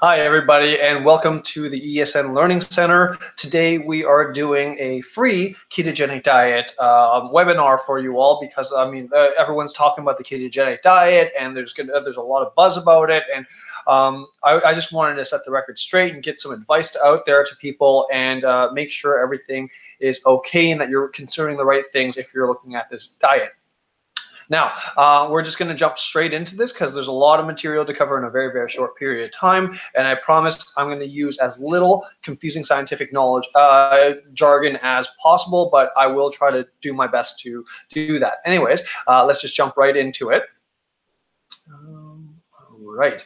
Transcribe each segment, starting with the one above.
Hi, everybody, and welcome to the ESN Learning Center. Today, we are doing a free ketogenic diet webinar for you all because, everyone's talking about the ketogenic diet, and there's a lot of buzz about it, and I just wanted to set the record straight and get some advice out there to people and make sure everything is okay and that you're considering the right things if you're looking at this diet. Now, we're just going to jump straight into this because there's a lot of material to cover in a very, very short period of time. And I promise I'm going to use as little confusing scientific knowledge jargon as possible, but I will try to do my best to do that. Anyways, let's just jump right into it. All right.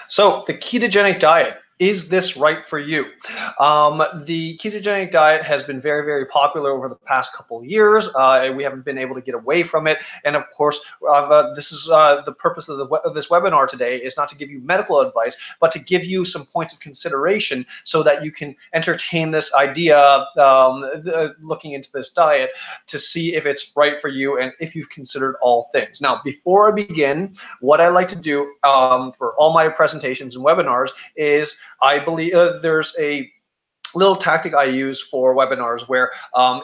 So the ketogenic diet. Is this right for you? The ketogenic diet has been very, very popular over the past couple of years. We haven't been able to get away from it. And of course, this is the purpose of this webinar today is not to give you medical advice, but to give you some points of consideration so that you can entertain this idea, looking into this diet to see if it's right for you and if you've considered all things. Now, before I begin, what I like to do for all my presentations and webinars is I believe there's a little tactic I use for webinars where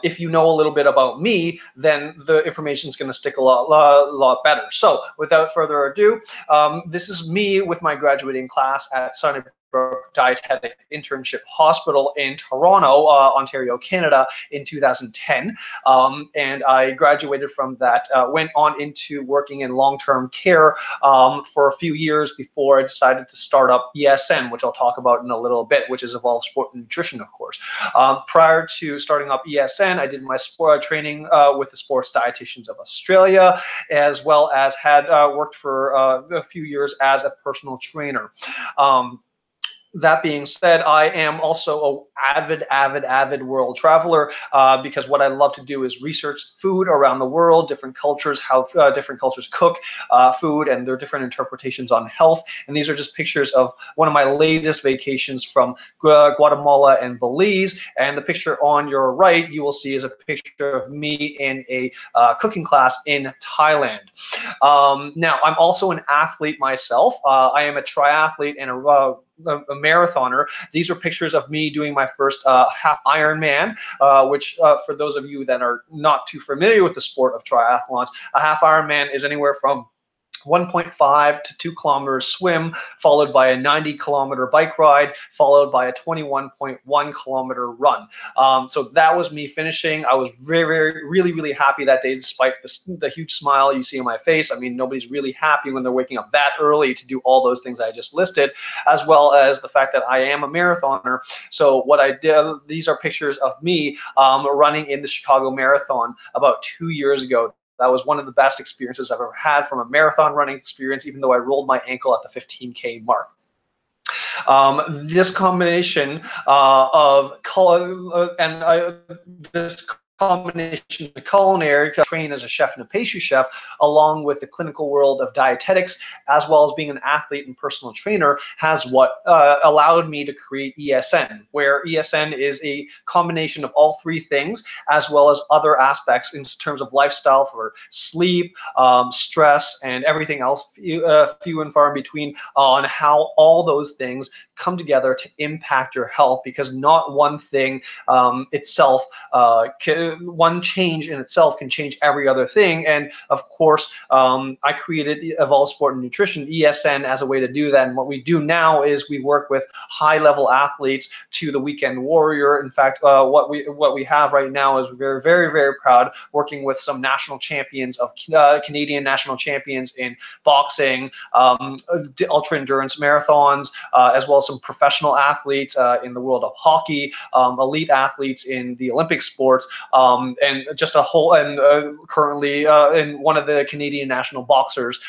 if you know a little bit about me, then the information is going to stick a lot better. So without further ado, this is me with my graduating class at Sunnybrook Dietetic Internship Hospital in Toronto, Ontario, Canada in 2010. And I graduated from that, went on into working in long-term care for a few years before I decided to start up ESN, which I'll talk about in a little bit, which is Evolved Sport and Nutrition, of course. Prior to starting up ESN, I did my training with the Sports Dietitians of Australia, as well as had worked for a few years as a personal trainer. That being said, I am also an avid world traveler because what I love to do is research food around the world, different cultures, how different cultures cook food and their different interpretations on health. And these are just pictures of one of my latest vacations from Guatemala and Belize. And the picture on your right, you will see is a picture of me in a cooking class in Thailand. Now, I'm also an athlete myself. I am a triathlete and a marathoner. These are pictures of me doing my first half Ironman, which for those of you that are not too familiar with the sport of triathlons, a half Ironman is anywhere from 1.5 to 2 kilometers swim, followed by a 90-kilometer bike ride, followed by a 21.1 kilometer run. So that was me finishing. I was really happy that day, despite the huge smile you see on my face. I mean, nobody's really happy when they're waking up that early to do all those things I just listed, as well as the fact that I am a marathoner. So what I did, these are pictures of me running in the Chicago Marathon about 2 years ago. That was one of the best experiences I've ever had from a marathon running experience, even though I rolled my ankle at the 15K mark. This combination combination of culinary, trained as a chef and a pastry chef, along with the clinical world of dietetics, as well as being an athlete and personal trainer, has what allowed me to create ESN, where ESN is a combination of all three things, as well as other aspects in terms of lifestyle for sleep, stress, and everything else, few and far in between, on how all those things come together to impact your health, because not one thing itself one change in itself can change every other thing. And of course, I created Evolved Sport and Nutrition, ESN, as a way to do that. And what we do now is we work with high-level athletes to the weekend warrior. In fact, what we have right now is we're very proud, working with some national champions of Canadian national champions in boxing, ultra endurance marathons, as well as some professional athletes in the world of hockey, elite athletes in the Olympic sports, and just a whole, and currently in one of the Canadian national boxers,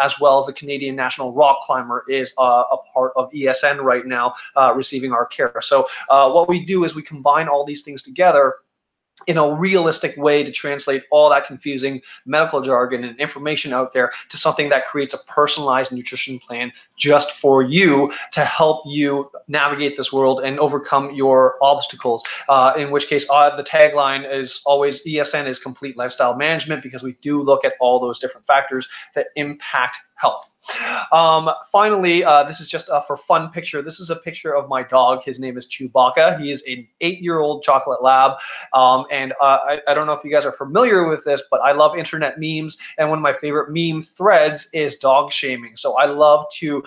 as well as the Canadian national rock climber, is a part of ESN right now, receiving our care. So what we do is we combine all these things together in a realistic way to translate all that confusing medical jargon and information out there to something that creates a personalized nutrition plan just for you to help you navigate this world and overcome your obstacles. In which case, the tagline is always ESN is complete lifestyle management, because we do look at all those different factors that impact health. Finally, this is just for fun picture. This is a picture of my dog. His name is Chewbacca. He is an 8-year-old chocolate lab. I don't know if you guys are familiar with this, but I love internet memes. And one of my favorite meme threads is dog shaming. So I love to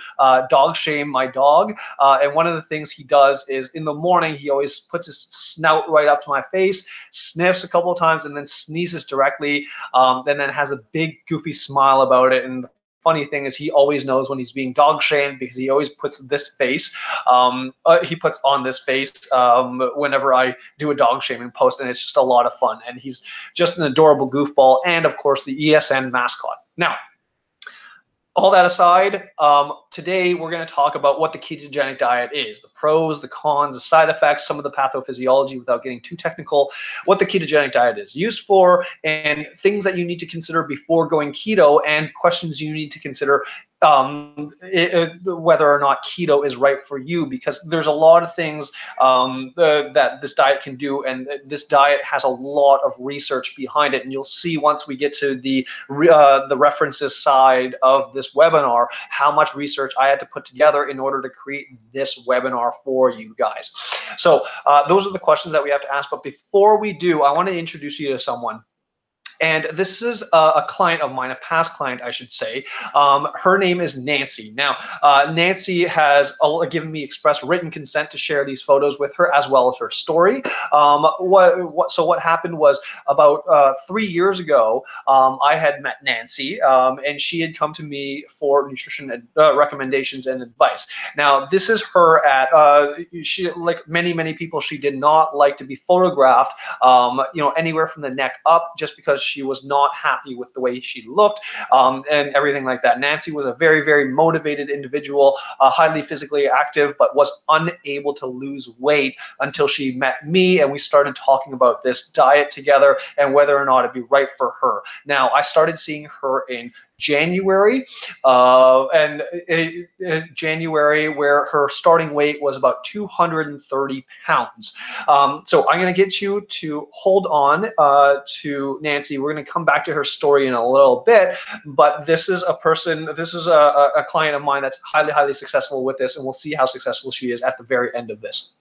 dog shame my dog. And one of the things he does is in the morning, he always puts his snout right up to my face, sniffs a couple of times, and then sneezes directly, and then has a big goofy smile about it. And funny thing is he always knows when he's being dog shamed because he always puts this face. He puts on this face whenever I do a dog shaming post, and it's just a lot of fun. And he's just an adorable goofball, and of course the ESN mascot. Now, all that aside, today we're going to talk about what the ketogenic diet is, the pros, the cons, the side effects, some of the pathophysiology without getting too technical, what the ketogenic diet is used for, and things that you need to consider before going keto, and questions you need to consider whether or not keto is right for you, because there's a lot of things that this diet can do, and this diet has a lot of research behind it. And you'll see once we get to the references side of this webinar how much research I had to put together in order to create this webinar for you guys. So those are the questions that we have to ask. But before we do, I want to introduce you to someone. And this is a client of mine, a past client, I should say. Her name is Nancy. Now, Nancy has given me express written consent to share these photos with her, as well as her story. So what happened was about 3 years ago, I had met Nancy, and she had come to me for nutrition recommendations and advice. Now, this is her at, she, like many people, she did not like to be photographed, anywhere from the neck up, just because she was not happy with the way she looked, and everything like that. Nancy was a very motivated individual, highly physically active, but was unable to lose weight until she met me, and we started talking about this diet together and whether or not it'd be right for her. Now, I started seeing her in January, January, where her starting weight was about 230 pounds. So I'm going to get you to hold on to Nancy. We're going to come back to her story in a little bit, but this is a person, this is a client of mine that's highly successful with this, and we'll see how successful she is at the very end of this.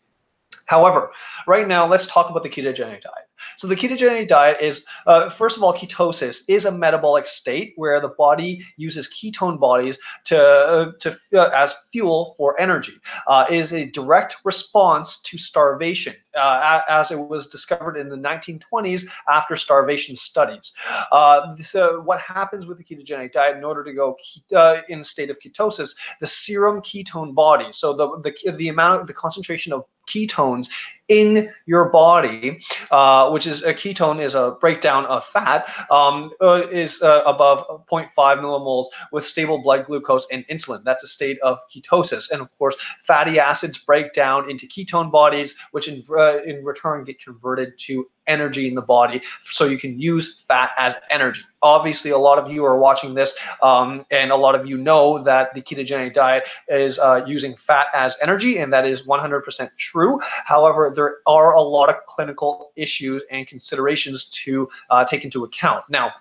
However, right now, let's talk about the ketogenic diet. So the ketogenic diet is, first of all, ketosis is a metabolic state where the body uses ketone bodies as fuel for energy. It is a direct response to starvation, as it was discovered in the 1920s after starvation studies. So what happens with the ketogenic diet, in order to go in a state of ketosis, the serum ketone body, so the concentration of ketones in your body, which is a ketone is a breakdown of fat, is above 0.5 millimoles with stable blood glucose and insulin. That's a state of ketosis. And of course, fatty acids break down into ketone bodies, which in return get converted to energy in the body, so you can use fat as energy. Obviously, a lot of you are watching this, and a lot of you know that the ketogenic diet is using fat as energy, and that is 100% true. However, there are a lot of clinical issues and considerations to take into account. Now,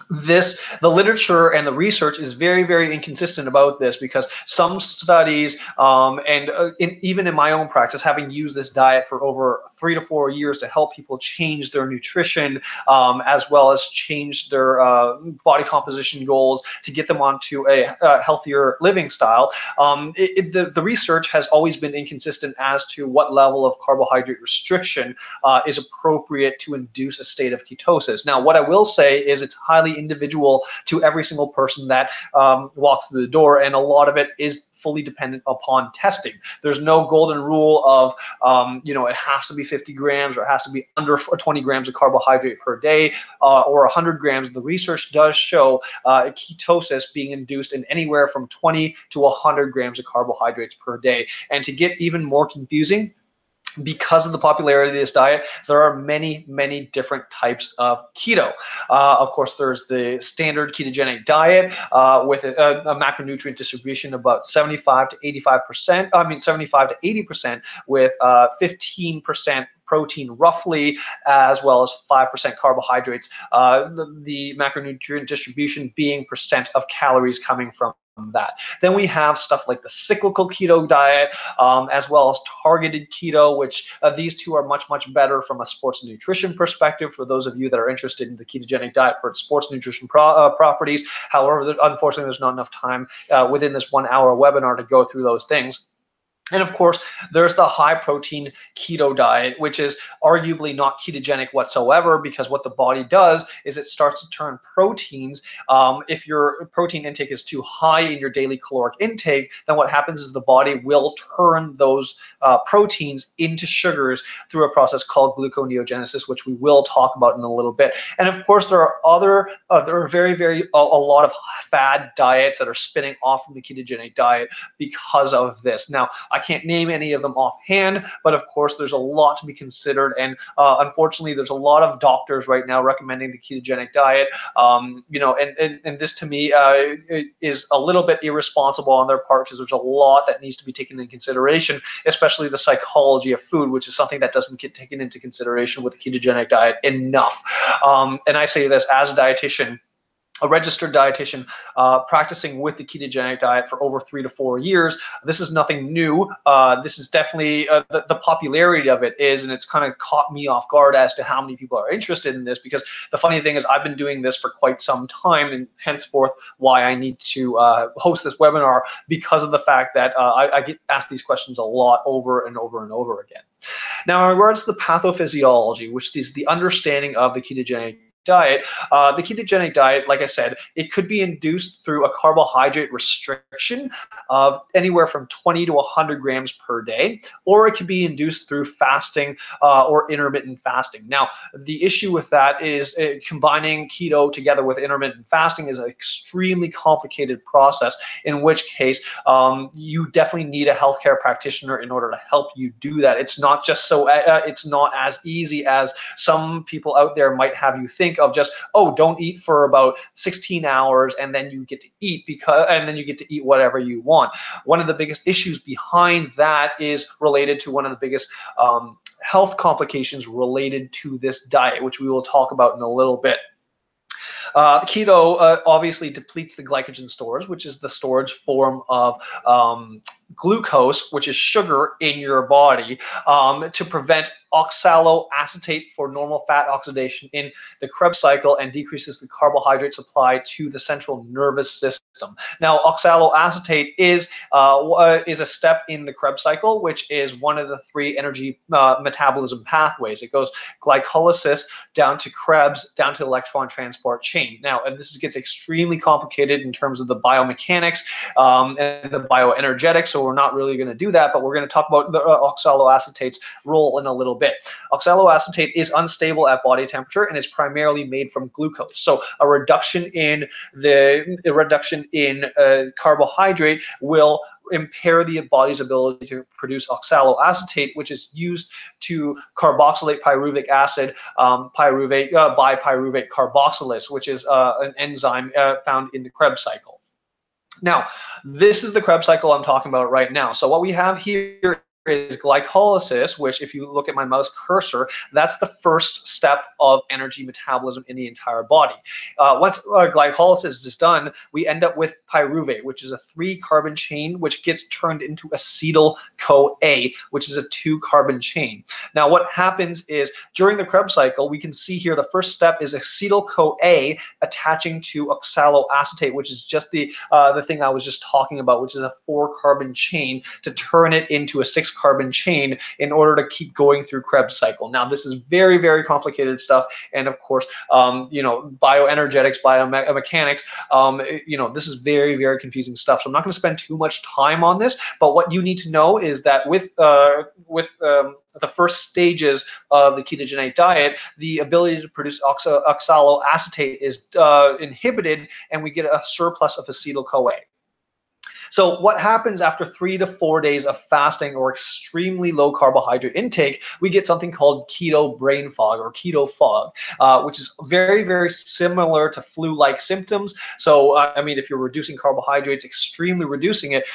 the literature and the research is very inconsistent about this, because some studies, even in my own practice, having used this diet for over 3 to 4 years to help people change their nutrition, as well as change their body composition goals to get them onto a healthier living style, the research has always been inconsistent as to what level of carbohydrate restriction is appropriate to induce a state of ketosis. Now, what I will say is it's highly individual to every single person that walks through the door, and a lot of it is fully dependent upon testing. There's no golden rule of, it has to be 50 grams or it has to be under 20 grams of carbohydrate per day, or 100 grams. The research does show ketosis being induced in anywhere from 20 to 100 grams of carbohydrates per day. And to get even more confusing, because of the popularity of this diet, there are many different types of keto. Of course, there's the standard ketogenic diet with a macronutrient distribution about 75 to 85%. I mean, 75 to 80%, with 15% protein roughly, as well as 5% carbohydrates, the macronutrient distribution being percent of calories coming from that. Then we have stuff like the cyclical keto diet, as well as targeted keto, which these two are much, much better from a sports nutrition perspective for those of you that are interested in the ketogenic diet for its sports nutrition properties. However, unfortunately, there's not enough time within this 1 hour webinar to go through those things. And of course, there's the high protein keto diet, which is arguably not ketogenic whatsoever, because what the body does is it starts to turn proteins. If your protein intake is too high in your daily caloric intake, then what happens is the body will turn those proteins into sugars through a process called gluconeogenesis, which we will talk about in a little bit. And of course, there are a lot of fad diets that are spinning off from the ketogenic diet because of this. Now, I can't name any of them offhand, but of course there's a lot to be considered, and unfortunately there's a lot of doctors right now recommending the ketogenic diet. And this to me is a little bit irresponsible on their part, because there's a lot that needs to be taken into consideration, especially the psychology of food, which is something that doesn't get taken into consideration with the ketogenic diet enough. And I say this as a dietitian, a registered dietitian, practicing with the ketogenic diet for over 3 to 4 years. This is nothing new. This is definitely the popularity of it is, and it's kind of caught me off guard as to how many people are interested in this, because the funny thing is I've been doing this for quite some time, and henceforth why I need to host this webinar, because of the fact that I get asked these questions a lot over and over and over again. Now, in regards to the pathophysiology, which is the understanding of the ketogenic diet, the ketogenic diet, like I said, it could be induced through a carbohydrate restriction of anywhere from 20 to 100 grams per day, or it could be induced through fasting or intermittent fasting. Now, the issue with that is combining keto together with intermittent fasting is an extremely complicated process, in which case you definitely need a healthcare practitioner in order to help you do that. It's not just it's not as easy as some people out there might have you think of, just, oh, don't eat for about 16 hours and then you get to eat, and then you get to eat whatever you want. One of the biggest issues behind that is related to one of the biggest health complications related to this diet, which we will talk about in a little bit. Keto obviously depletes the glycogen stores, which is the storage form of glucose, which is sugar in your body, to prevent oxaloacetate for normal fat oxidation in the Krebs cycle, and decreases the carbohydrate supply to the central nervous system. Now, oxaloacetate is a step in the Krebs cycle, which is one of the 3 energy metabolism pathways. It goes glycolysis down to Krebs, down to electron transport chain. Now, and this gets extremely complicated in terms of the biomechanics and the bioenergetics, so we're not really going to do that, but we're going to talk about the oxaloacetate's role in a little bit. Oxaloacetate is unstable at body temperature, and it's primarily made from glucose. So a reduction in carbohydrate will impair the body's ability to produce oxaloacetate, which is used to carboxylate pyruvic acid, bipyruvate carboxylase, which is an enzyme found in the Krebs cycle. Now, this is the Krebs cycle I'm talking about right now. So what we have here is glycolysis, which, if you look at my mouse cursor, that's the first step of energy metabolism in the entire body. Once glycolysis is done, we end up with pyruvate, which is a 3-carbon chain, which gets turned into acetyl-CoA, which is a 2-carbon chain. Now, what happens is during the Krebs cycle, we can see here the first step is acetyl-CoA attaching to oxaloacetate, which is just the thing I was just talking about, which is a 4-carbon chain, to turn it into a 6-carbon chain in order to keep going through Krebs cycle. Now, this is very, very complicated stuff, and of course, bioenergetics, biomechanics, this is very, very confusing stuff. So I'm not going to spend too much time on this, but what you need to know is that with the first stages of the ketogenic diet, the ability to produce oxaloacetate is inhibited, and we get a surplus of acetyl-CoA. So what happens after 3 to 4 days of fasting or extremely low carbohydrate intake? We get something called keto brain fog or keto fog, which is very, very similar to flu-like symptoms. So, I mean, if you're reducing carbohydrates, extremely reducing it,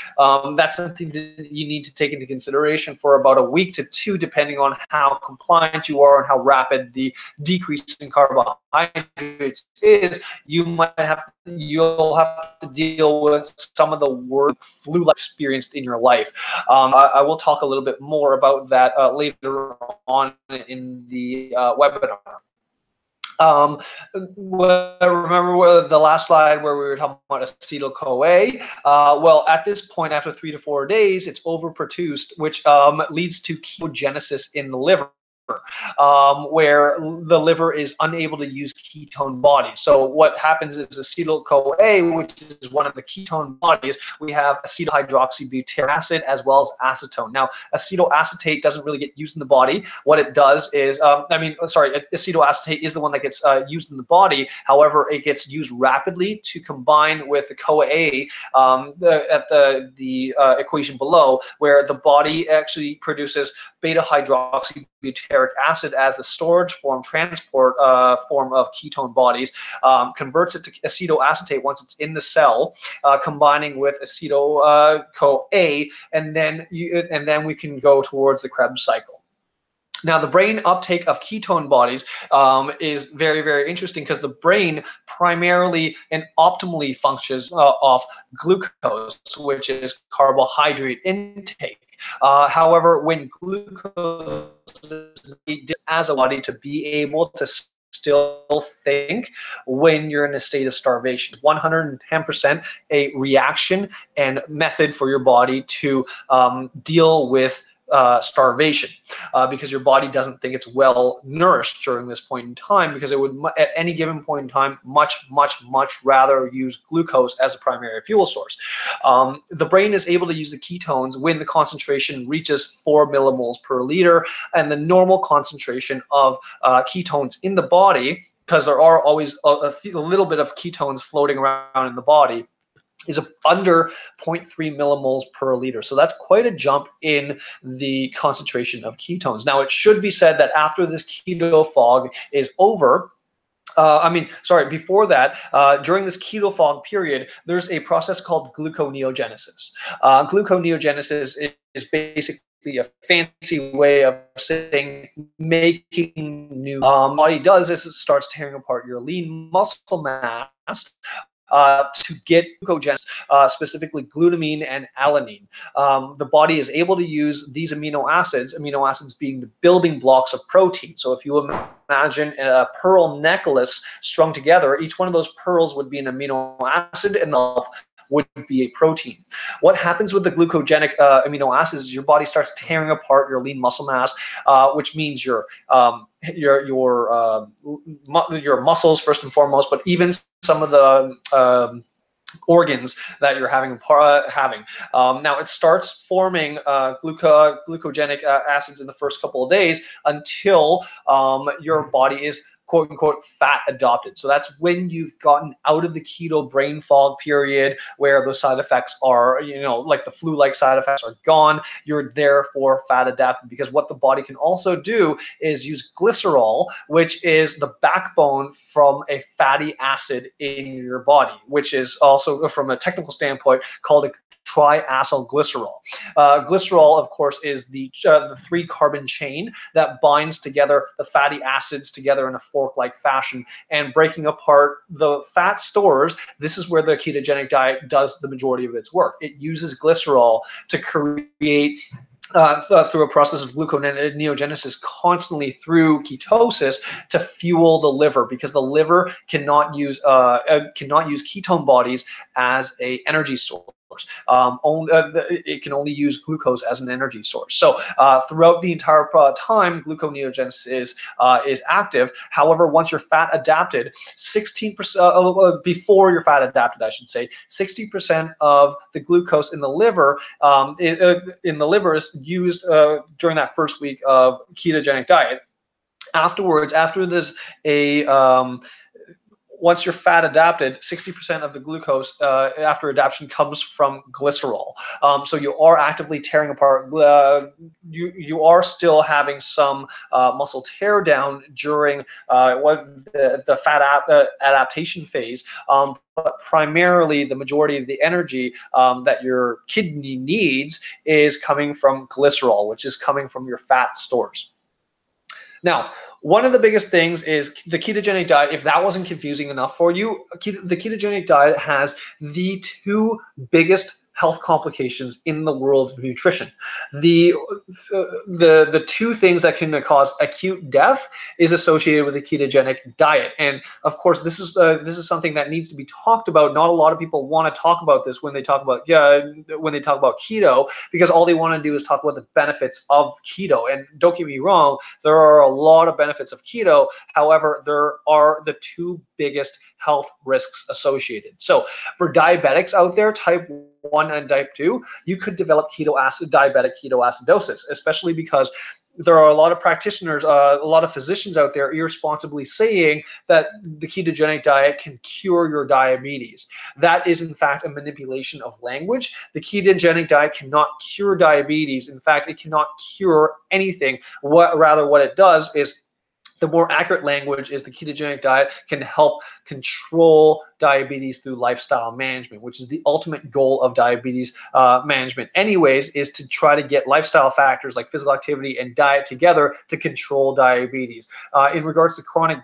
that's something that you need to take into consideration for about a week to 2, depending on how compliant you are and how rapid the decrease in carbohydrates is. You'll have to deal with some of the worst flu-like experienced in your life. I will talk a little bit more about that later on in the webinar. Remember the last slide where we were talking about acetyl-CoA? Well, at this point, after 3 to 4 days, it's overproduced, which leads to ketogenesis in the liver. Where the liver is unable to use ketone bodies. So what happens is acetyl-CoA, which is one of the ketone bodies, we have acetyl-hydroxybutyric acid as well as acetone. Now, acetoacetate doesn't really get used in the body. What it does is, acetoacetate is the one that gets used in the body. However, it gets used rapidly to combine with the CoA at the equation below, where the body actually produces beta-hydroxybutyric acid as the storage form, transport form of ketone bodies, converts it to acetoacetate once it's in the cell, combining with acetyl-CoA, and then we can go towards the Krebs cycle. Now, the brain uptake of ketone bodies is very, very interesting because the brain primarily and optimally functions off glucose, which is carbohydrate intake. However, when glucose is needed as a body to be able to still think when you're in a state of starvation, 110% a reaction and method for your body to deal with starvation, because your body doesn't think it's well nourished during this point in time, because it would at any given point in time much rather use glucose as a primary fuel source. The brain is able to use the ketones when the concentration reaches 4 millimoles per liter, and the normal concentration of ketones in the body, because there are always a little bit of ketones floating around in the body, is under 0.3 millimoles per liter. So that's quite a jump in the concentration of ketones. Now, it should be said that after this keto fog is over, before that, during this keto fog period, there's a process called gluconeogenesis. Gluconeogenesis is basically a fancy way of saying making new. What it does is it starts tearing apart your lean muscle mass to get glucogenesis, specifically glutamine and alanine. The body is able to use these amino acids being the building blocks of protein. So if you imagine a pearl necklace strung together, each one of those pearls would be an amino acid, and the would be a protein. What happens with the glucogenic amino acids is your body starts tearing apart your lean muscle mass, which means your muscles first and foremost, but even some of the organs that you're having. Now, it starts forming glucogenic acids in the first couple of days until your body is quote unquote fat adopted. So that's when you've gotten out of the keto brain fog period, where those side effects are, like the flu-like side effects are gone. You're therefore fat adapted, because what the body can also do is use glycerol, which is the backbone from a fatty acid in your body, which is also, from a technical standpoint, called a triacylglycerol. Glycerol, of course, is the 3-carbon chain that binds together the fatty acids together in a fork-like fashion, and breaking apart the fat stores. This is where the ketogenic diet does the majority of its work. It uses glycerol to create through a process of gluconeogenesis constantly through ketosis to fuel the liver, because the liver cannot use ketone bodies as a energy source. It can only use glucose as an energy source. So throughout the entire time, gluconeogenesis is active. However, once you're fat adapted, 16% before you're fat adapted, I should say, 60% of the glucose in the liver is used during that first week of ketogenic diet. Afterwards, after there's a once you're fat adapted, 60% of the glucose after adaptation comes from glycerol. So you are actively tearing apart. You are still having some muscle tear down during the fat adaptation phase. But primarily, the majority of the energy that your kidney needs is coming from glycerol, which is coming from your fat stores. Now, one of the biggest things is the ketogenic diet. If that wasn't confusing enough for you, the ketogenic diet has the two biggest health complications in the world of nutrition. The two things that can cause acute death is associated with the ketogenic diet. And of course, this is something that needs to be talked about. Not a lot of people want to talk about this when they talk about keto, because all they want to do is talk about the benefits of keto. And don't get me wrong, there are a lot of benefits of keto. However, there are the two biggest health risks associated. So for diabetics out there, type 1 and type 2, you could develop diabetic ketoacidosis, especially because there are a lot of practitioners, a lot of physicians out there irresponsibly saying that the ketogenic diet can cure your diabetes. That is, in fact, a manipulation of language. The ketogenic diet cannot cure diabetes. In fact, it cannot cure anything. What it does is, the more accurate language is, the ketogenic diet can help control diabetes through lifestyle management, which is the ultimate goal of diabetes management anyways, is to try to get lifestyle factors like physical activity and diet together to control diabetes. In regards to chronic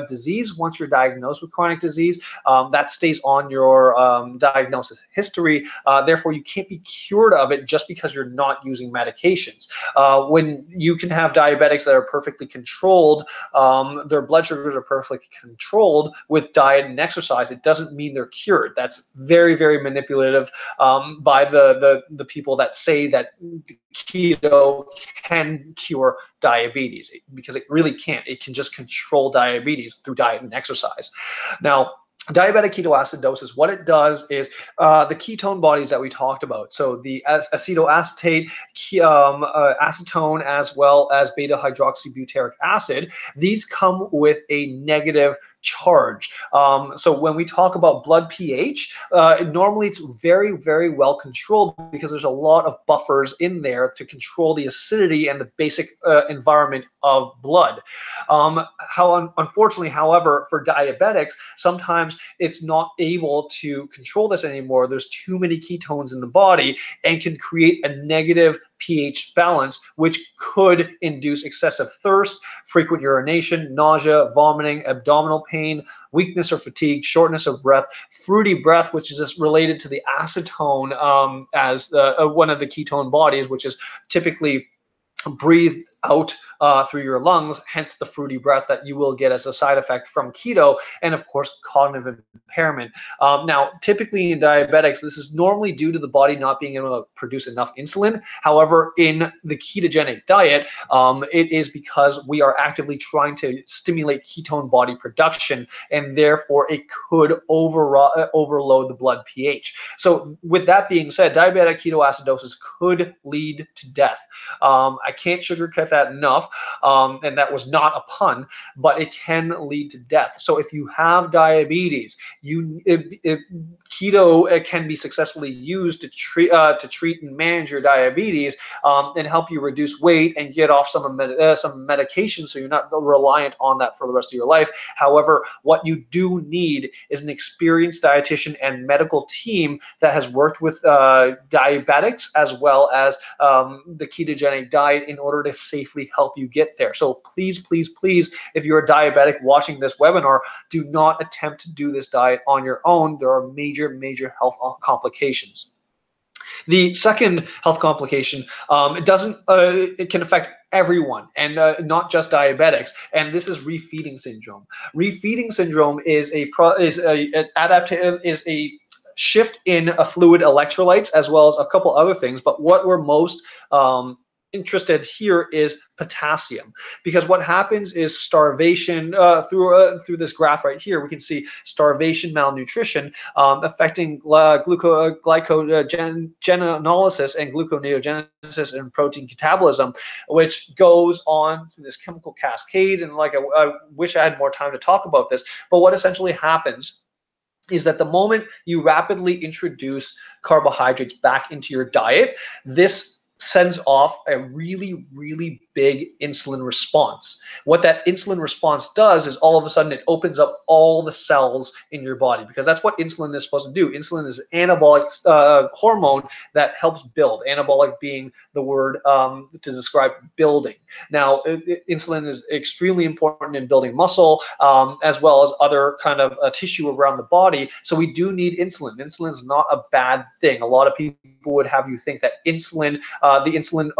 disease, once you're diagnosed with chronic disease, that stays on your diagnosis history. Therefore, you can't be cured of it just because you're not using medications. When you can have diabetics that are perfectly controlled, their blood sugars are perfectly controlled with diet and exercise, it doesn't mean they're cured. That's very, very manipulative by the people that say that keto can cure diabetes, because it really can't. It can just control diabetes through diet and exercise. Now, diabetic ketoacidosis, what it does is the ketone bodies that we talked about, so the acetoacetate, acetone, as well as beta hydroxybutyric acid, these come with a negative charge. So when we talk about blood pH, normally it's very, very well controlled because there's a lot of buffers in there to control the acidity and the basic environment of blood. Unfortunately, however, for diabetics, sometimes it's not able to control this anymore. There's too many ketones in the body and can create a negative pH balance, which could induce excessive thirst, frequent urination, nausea, vomiting, abdominal pain, weakness or fatigue, shortness of breath, fruity breath, which is just related to the acetone as one of the ketone bodies, which is typically breathed out through your lungs, hence the fruity breath that you will get as a side effect from keto, and of course cognitive impairment. Now, typically in diabetics, this is normally due to the body not being able to produce enough insulin. However, in the ketogenic diet, it is because we are actively trying to stimulate ketone body production, and therefore it could overload the blood pH. So with that being said, diabetic ketoacidosis could lead to death. I can't sugarcoat that enough, and that was not a pun, but it can lead to death. So if you have diabetes, if keto can be successfully used to treat and manage your diabetes, and help you reduce weight and get off some medication, so you're not reliant on that for the rest of your life. However, what you do need is an experienced dietitian and medical team that has worked with diabetics as well as the ketogenic diet in order to safely help you get there. So please, please, please, if you're a diabetic watching this webinar, do not attempt to do this diet on your own. There are major, major health complications. The second health complication, it can affect everyone, and not just diabetics, and this is refeeding syndrome. Refeeding syndrome is a shift in a fluid electrolytes, as well as a couple other things, but what we're most interested here is potassium, because what happens is starvation through this graph right here. We can see starvation, malnutrition affecting glycogenolysis and gluconeogenesis and protein catabolism, which goes on through this chemical cascade. And like I wish I had more time to talk about this, but what essentially happens is that the moment you rapidly introduce carbohydrates back into your diet, this sends off a really, really big insulin response. What that insulin response does is all of a sudden it opens up all the cells in your body, because that's what insulin is supposed to do. Insulin is an anabolic hormone that helps build. Anabolic being the word to describe building. Now, insulin is extremely important in building muscle, as well as other kind of tissue around the body. So we do need insulin. Insulin is not a bad thing. A lot of people would have you think that insulin, the insulin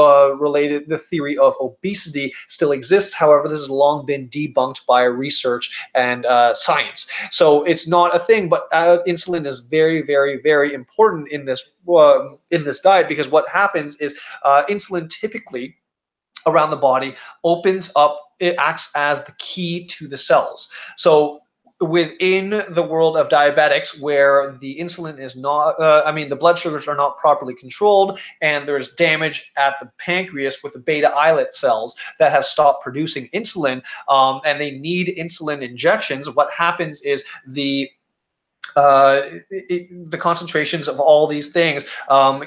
related, the theory of obesity still exists. However, this has long been debunked by research and science. So it's not a thing, but insulin is very, very, very important in this diet, because what happens is insulin typically around the body opens up, it acts as the key to the cells. So within the world of diabetics, where the insulin is not, the blood sugars are not properly controlled, and there's damage at the pancreas with the beta islet cells that have stopped producing insulin, and they need insulin injections, what happens is the concentrations of all these things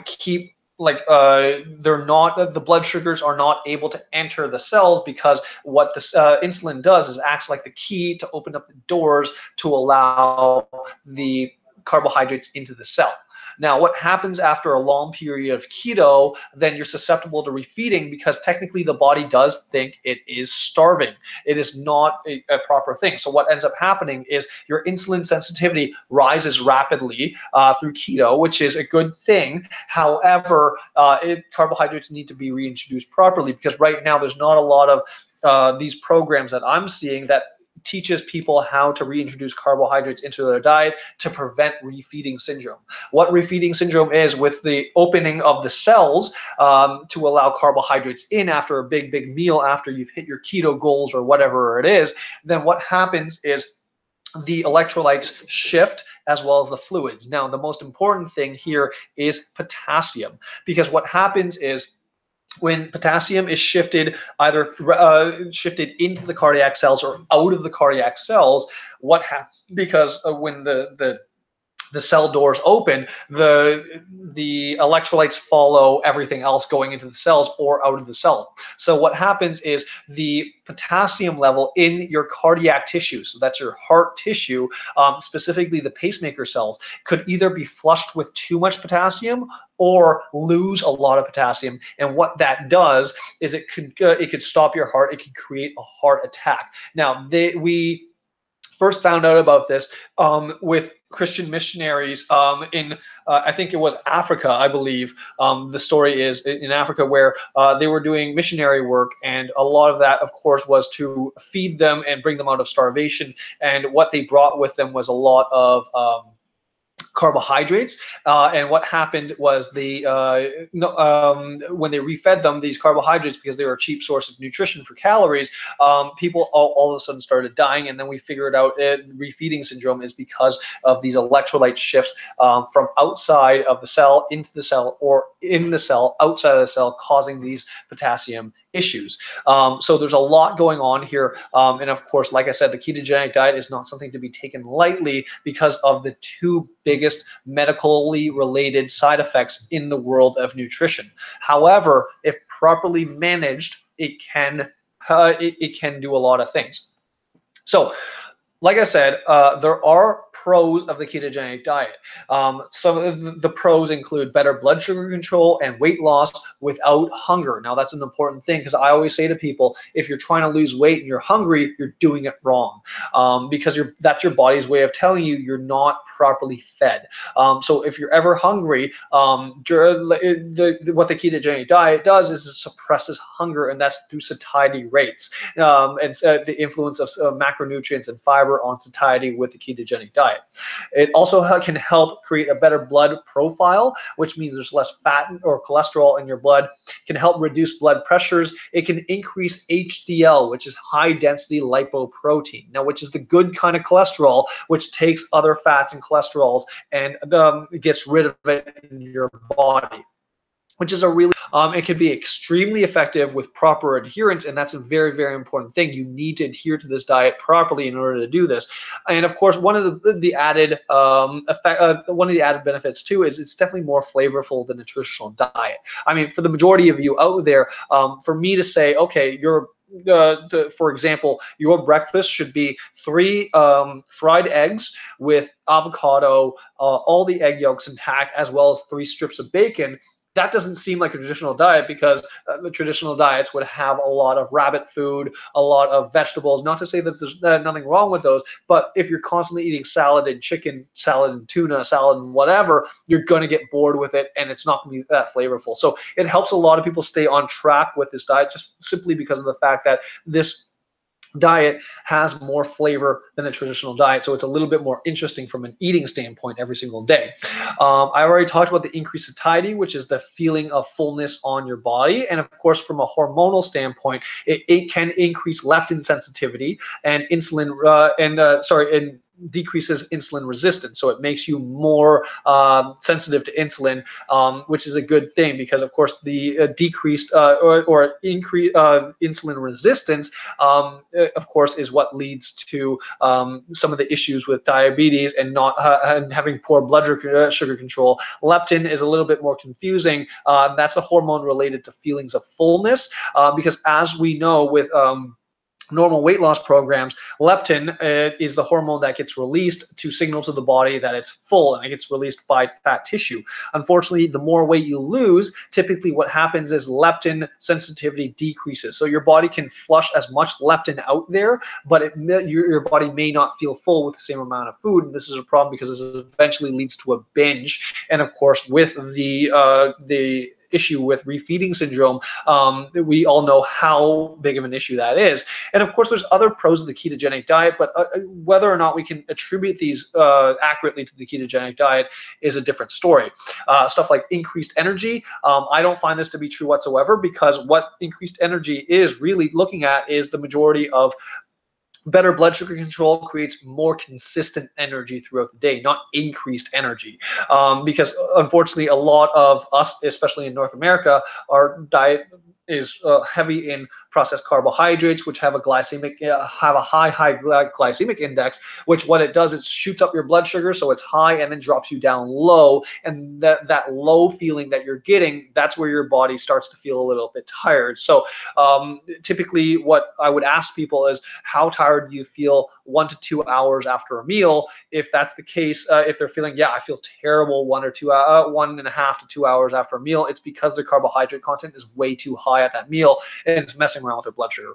keep the blood sugars are not able to enter the cells, because what the insulin does is acts like the key to open up the doors to allow the carbohydrates into the cell. Now, what happens after a long period of keto, then you're susceptible to refeeding, because technically the body does think it is starving. It is not a proper thing. So what ends up happening is your insulin sensitivity rises rapidly through keto, which is a good thing. However, carbohydrates need to be reintroduced properly, because right now there's not a lot of these programs that I'm seeing that teaches people how to reintroduce carbohydrates into their diet to prevent refeeding syndrome. What refeeding syndrome is, with the opening of the cells to allow carbohydrates in after a big meal, after you've hit your keto goals or whatever it is, then what happens is the electrolytes shift, as well as the fluids. Now, the most important thing here is potassium, because what happens is when potassium is shifted, either shifted into the cardiac cells or out of the cardiac cells, what happens, because when the cell doors open, the electrolytes follow everything else going into the cells or out of the cell. So what happens is the potassium level in your cardiac tissue, so that's your heart tissue, specifically the pacemaker cells, could either be flushed with too much potassium or lose a lot of potassium. And what that does is it could stop your heart. It could create a heart attack. Now, we first found out about this with Christian missionaries in I think it was Africa, I believe. The story is in Africa, where they were doing missionary work, and a lot of that, of course, was to feed them and bring them out of starvation. And what they brought with them was a lot of carbohydrates, and what happened was when they refed them these carbohydrates, because they were a cheap source of nutrition for calories, people all of a sudden started dying. And then we figured out refeeding syndrome is because of these electrolyte shifts from outside of the cell into the cell, or in the cell outside of the cell, causing these potassium issues. So there's a lot going on here, and of course, like I said, the ketogenic diet is not something to be taken lightly, because of the two biggest medically related side effects in the world of nutrition. However, if properly managed, it can do a lot of things. So, like I said, there are pros of the ketogenic diet. Some of the pros include better blood sugar control and weight loss without hunger. Now, that's an important thing, because I always say to people, if you're trying to lose weight and you're hungry, you're doing it wrong, because that's your body's way of telling you you're not properly fed. So if you're ever hungry, what the ketogenic diet does is it suppresses hunger, and that's through satiety rates, and the influence of macronutrients and fiber on satiety with the ketogenic diet. diet. It also can help create a better blood profile, which means there's less fat or cholesterol in your blood, can help reduce blood pressures. It can increase HDL, which is high density lipoprotein, now which is the good kind of cholesterol, which takes other fats and cholesterols and gets rid of it in your body, which is a really, it can be extremely effective with proper adherence, and that's a very, very important thing. You need to adhere to this diet properly in order to do this. And of course, one of the added one of the added benefits too is it's definitely more flavorful than a traditional diet. I mean, for the majority of you out there, for me to say, okay, for example, your breakfast should be 3 fried eggs with avocado, all the egg yolks intact, as well as 3 strips of bacon. That doesn't seem like a traditional diet, because the traditional diets would have a lot of rabbit food, a lot of vegetables. Not to say that there's nothing wrong with those, but if you're constantly eating salad and chicken, salad and tuna, salad and whatever, you're going to get bored with it, and it's not going to be that flavorful. So it helps a lot of people stay on track with this diet, just simply because of the fact that this diet has more flavor than a traditional diet, so it's a little bit more interesting from an eating standpoint every single day. I already talked about the increased satiety, which is the feeling of fullness on your body, and of course, from a hormonal standpoint, it can increase leptin sensitivity and insulin and decreases insulin resistance, so it makes you more sensitive to insulin, which is a good thing, because of course the decreased or increased insulin resistance, of course, is what leads to some of the issues with diabetes and not and having poor blood sugar control. Leptin is a little bit more confusing. That's a hormone related to feelings of fullness, because as we know with normal weight loss programs, leptin is the hormone that gets released to signal to the body that it's full, and it gets released by fat tissue. Unfortunately, the more weight you lose, typically what happens is leptin sensitivity decreases. So your body can flush as much leptin out there, but your body may not feel full with the same amount of food. And this is a problem, because this eventually leads to a binge. And of course, with the issue with refeeding syndrome, we all know how big of an issue that is. And of course, there's other pros of the ketogenic diet, but whether or not we can attribute these accurately to the ketogenic diet is a different story. Stuff like increased energy, I don't find this to be true whatsoever, because what increased energy is really looking at is the majority of better blood sugar control creates more consistent energy throughout the day, not increased energy. Because unfortunately, a lot of us, especially in North America, our diet is heavy in processed carbohydrates, which have a high glycemic index, which what it does is shoots up your blood sugar, so it's high, and then drops you down low. And that low feeling that you're getting, that's where your body starts to feel a little bit tired. So typically what I would ask people is, how tired do you feel 1 to 2 hours after a meal? If that's the case, if they're feeling, yeah, I feel terrible 1.5 to 2 hours after a meal, it's because the carbohydrate content is way too high at that meal, and it's messing around with their blood sugar.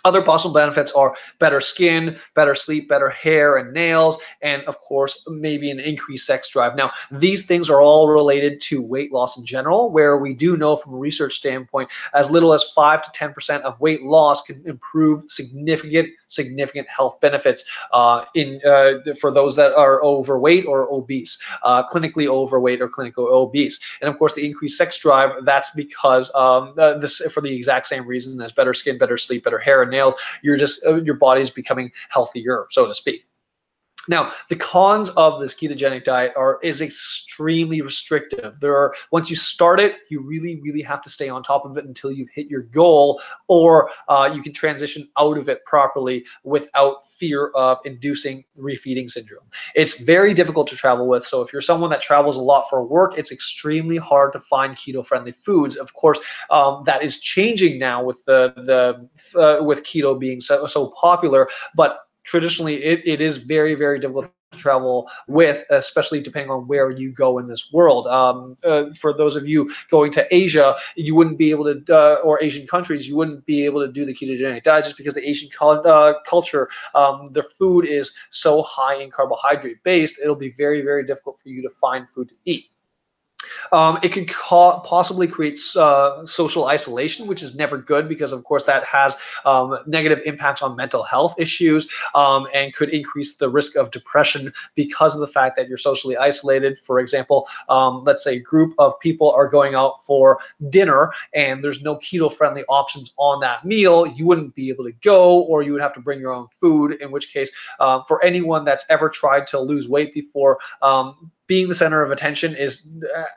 Other possible benefits are better skin, better sleep, better hair and nails, and of course, maybe an increased sex drive. Now, these things are all related to weight loss in general, where we do know from a research standpoint, as little as 5 to 10% of weight loss can improve significant health benefits for those that are overweight or obese, clinically overweight or clinically obese. And of course, the increased sex drive, that's because for the exact same reason as better skin, better sleep, better hair and nails, your body's becoming healthier, so to speak. Now, the cons of this ketogenic diet is extremely restrictive. Once you start it, you really have to stay on top of it until you've hit your goal, or you can transition out of it properly without fear of inducing refeeding syndrome. It's very difficult to travel with, so if you're someone that travels a lot for work, it's extremely hard to find keto-friendly foods. Of course, that is changing now with with keto being so popular, but traditionally it is very difficult to travel with, especially depending on where you go in this world. For those of you going to Asia, you wouldn't be able to, or Asian countries, you wouldn't be able to do the ketogenic diet, just because the Asian culture, their food is so high in carbohydrate based, it'll be very difficult for you to find food to eat. It could possibly create social isolation, which is never good because, of course, that has negative impacts on mental health issues and could increase the risk of depression because of the fact that you're socially isolated. For example, let's say a group of people are going out for dinner and there's no keto-friendly options on that meal. You wouldn't be able to go, or you would have to bring your own food, in which case, for anyone that's ever tried to lose weight before, being the center of attention is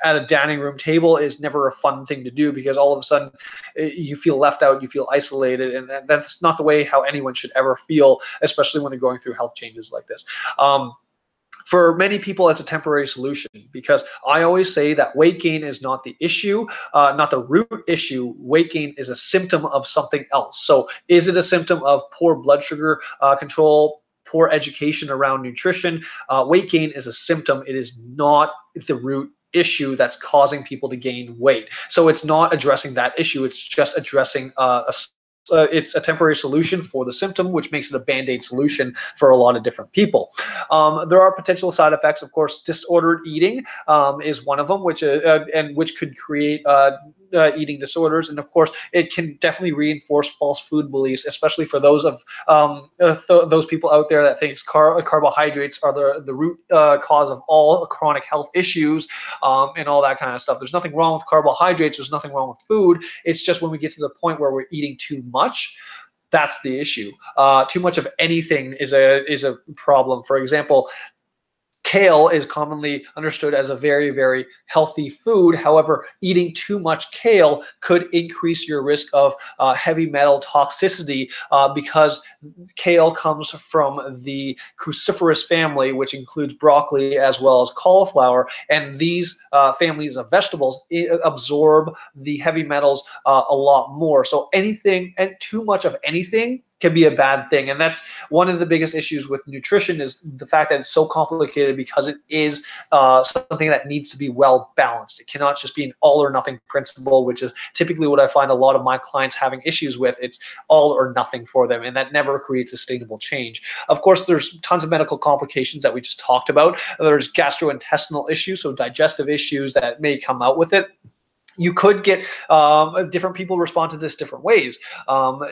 at a dining room table is never a fun thing to do, because all of a sudden you feel left out, you feel isolated, and that's not the way how anyone should ever feel, especially when they're going through health changes like this. For many people, it's a temporary solution, because I always say that weight gain is not the issue, not the root issue. Weight gain is a symptom of something else. So is it a symptom of poor blood sugar control, poor education around nutrition? Weight gain is a symptom. It is not the root issue that's causing people to gain weight. So it's not addressing that issue. It's just addressing it's a temporary solution for the symptom, which makes it a band-aid solution for a lot of different people. There are potential side effects, of course. Disordered eating is one of them, which could create eating disorders, and of course, it can definitely reinforce false food beliefs, especially for those of those people out there that thinks carbohydrates are the root cause of all chronic health issues and all that kind of stuff. There's nothing wrong with carbohydrates. There's nothing wrong with food. It's just when we get to the point where we're eating too much, that's the issue. Too much of anything is a problem. For example, kale is commonly understood as a very, very healthy food. However, eating too much kale could increase your risk of heavy metal toxicity because kale comes from the cruciferous family, which includes broccoli as well as cauliflower. And these families of vegetables absorb the heavy metals a lot more. So anything and too much of anything can be a bad thing. And that's one of the biggest issues with nutrition, is the fact that it's so complicated, because it is something that needs to be well balanced. It cannot just be an all or nothing principle, which is typically what I find a lot of my clients having issues with. It's all or nothing for them, and that never creates sustainable change. Of course, there's tons of medical complications that we just talked about. There's gastrointestinal issues, so digestive issues that may come out with it. You could get different people respond to this different ways.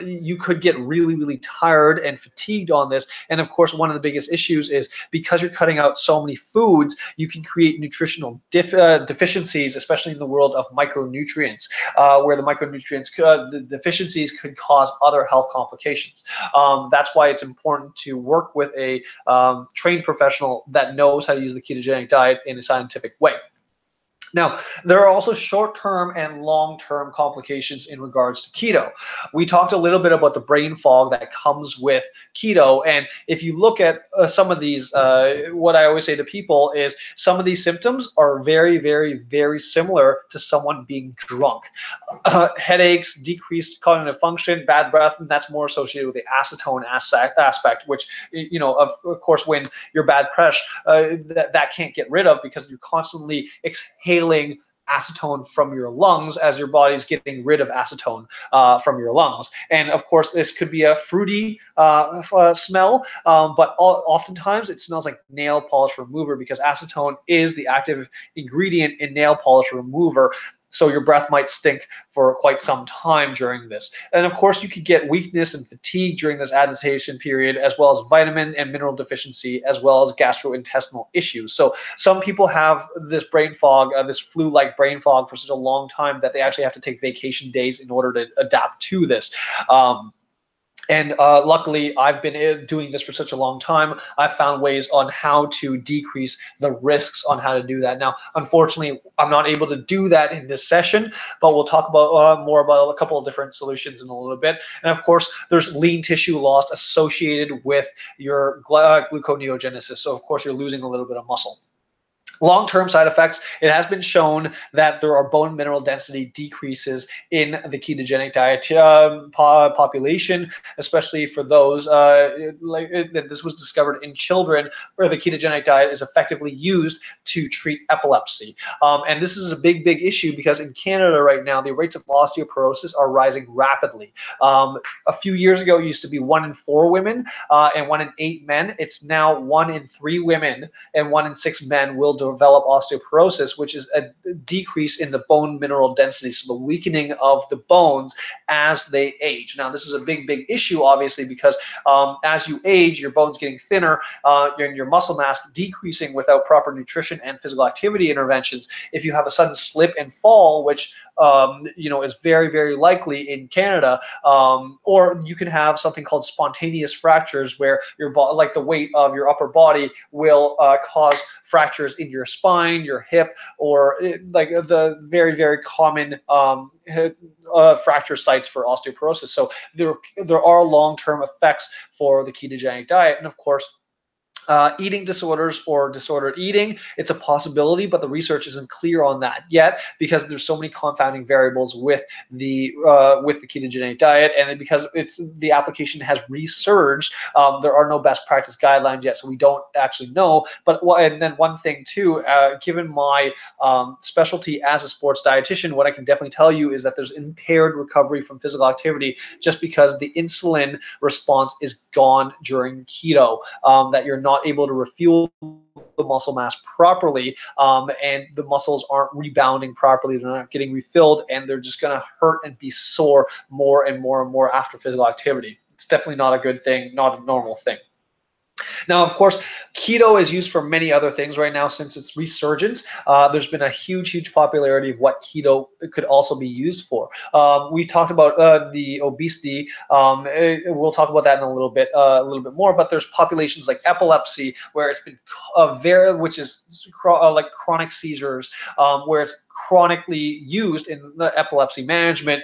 You could get really, really tired and fatigued on this. And of course, one of the biggest issues is because you're cutting out so many foods, you can create nutritional deficiencies, especially in the world of micronutrients, where the micronutrients, the deficiencies could cause other health complications. That's why it's important to work with a trained professional that knows how to use the ketogenic diet in a scientific way. Now, there are also short-term and long-term complications in regards to keto. We talked a little bit about the brain fog that comes with keto, and if you look at some of these, what I always say to people is some of these symptoms are very, very, very similar to someone being drunk. Headaches, decreased cognitive function, bad breath, and that's more associated with the acetone aspect, which, you know, of course, when you're bad press, that can't get rid of, because you're constantly exhaling acetone from your lungs as your body's getting rid of acetone from your lungs. And of course, this could be a fruity smell, but oftentimes it smells like nail polish remover, because acetone is the active ingredient in nail polish remover. So your breath might stink for quite some time during this. And of course, you could get weakness and fatigue during this adaptation period, as well as vitamin and mineral deficiency, as well as gastrointestinal issues. So some people have this brain fog, this flu-like brain fog, for such a long time that they actually have to take vacation days in order to adapt to this. And luckily, I've been doing this for such a long time. I've found ways on how to decrease the risks on how to do that. Now, unfortunately, I'm not able to do that in this session, but we'll talk about more about a couple of different solutions in a little bit. And of course, there's lean tissue loss associated with your gluconeogenesis. So of course, you're losing a little bit of muscle. Long-term side effects, it has been shown that there are bone mineral density decreases in the ketogenic diet population, especially for those, this was discovered in children, where the ketogenic diet is effectively used to treat epilepsy. And this is a big, big issue, because in Canada right now, the rates of osteoporosis are rising rapidly. A few years ago, it used to be 1 in 4 women and 1 in 8 men. It's now 1 in 3 women and 1 in 6 men will develop osteoporosis, which is a decrease in the bone mineral density, so the weakening of the bones as they age. Now, this is a big issue, obviously, because as you age, your bone's getting thinner, and your muscle mass decreasing without proper nutrition and physical activity interventions. If you have a sudden slip and fall, which is very likely in Canada, or you can have something called spontaneous fractures, where like the weight of your upper body will cause fractures in your spine, your hip, or like the very common fracture sites for osteoporosis. So there are long-term effects for the ketogenic diet, and of course, eating disorders or disordered eating, it's a possibility, but the research isn't clear on that yet, because there's so many confounding variables with the ketogenic diet, and because the application has resurged, there are no best practice guidelines yet, so we don't actually know. And then one thing too, given my specialty as a sports dietitian, what I can definitely tell you is that there's impaired recovery from physical activity just because the insulin response is gone during keto, that you're not able to refuel the muscle mass properly, and the muscles aren't rebounding properly, they're not getting refilled, and they're just going to hurt and be sore more and more after physical activity. It's definitely not a good thing, not a normal thing. Now, of course, keto is used for many other things right now since its resurgence. There's been a huge popularity of what keto could also be used for. We talked about the obesity. We'll talk about that in a little bit more. But there's populations like epilepsy, where it's been which is like chronic seizures, where it's chronically used in the epilepsy management,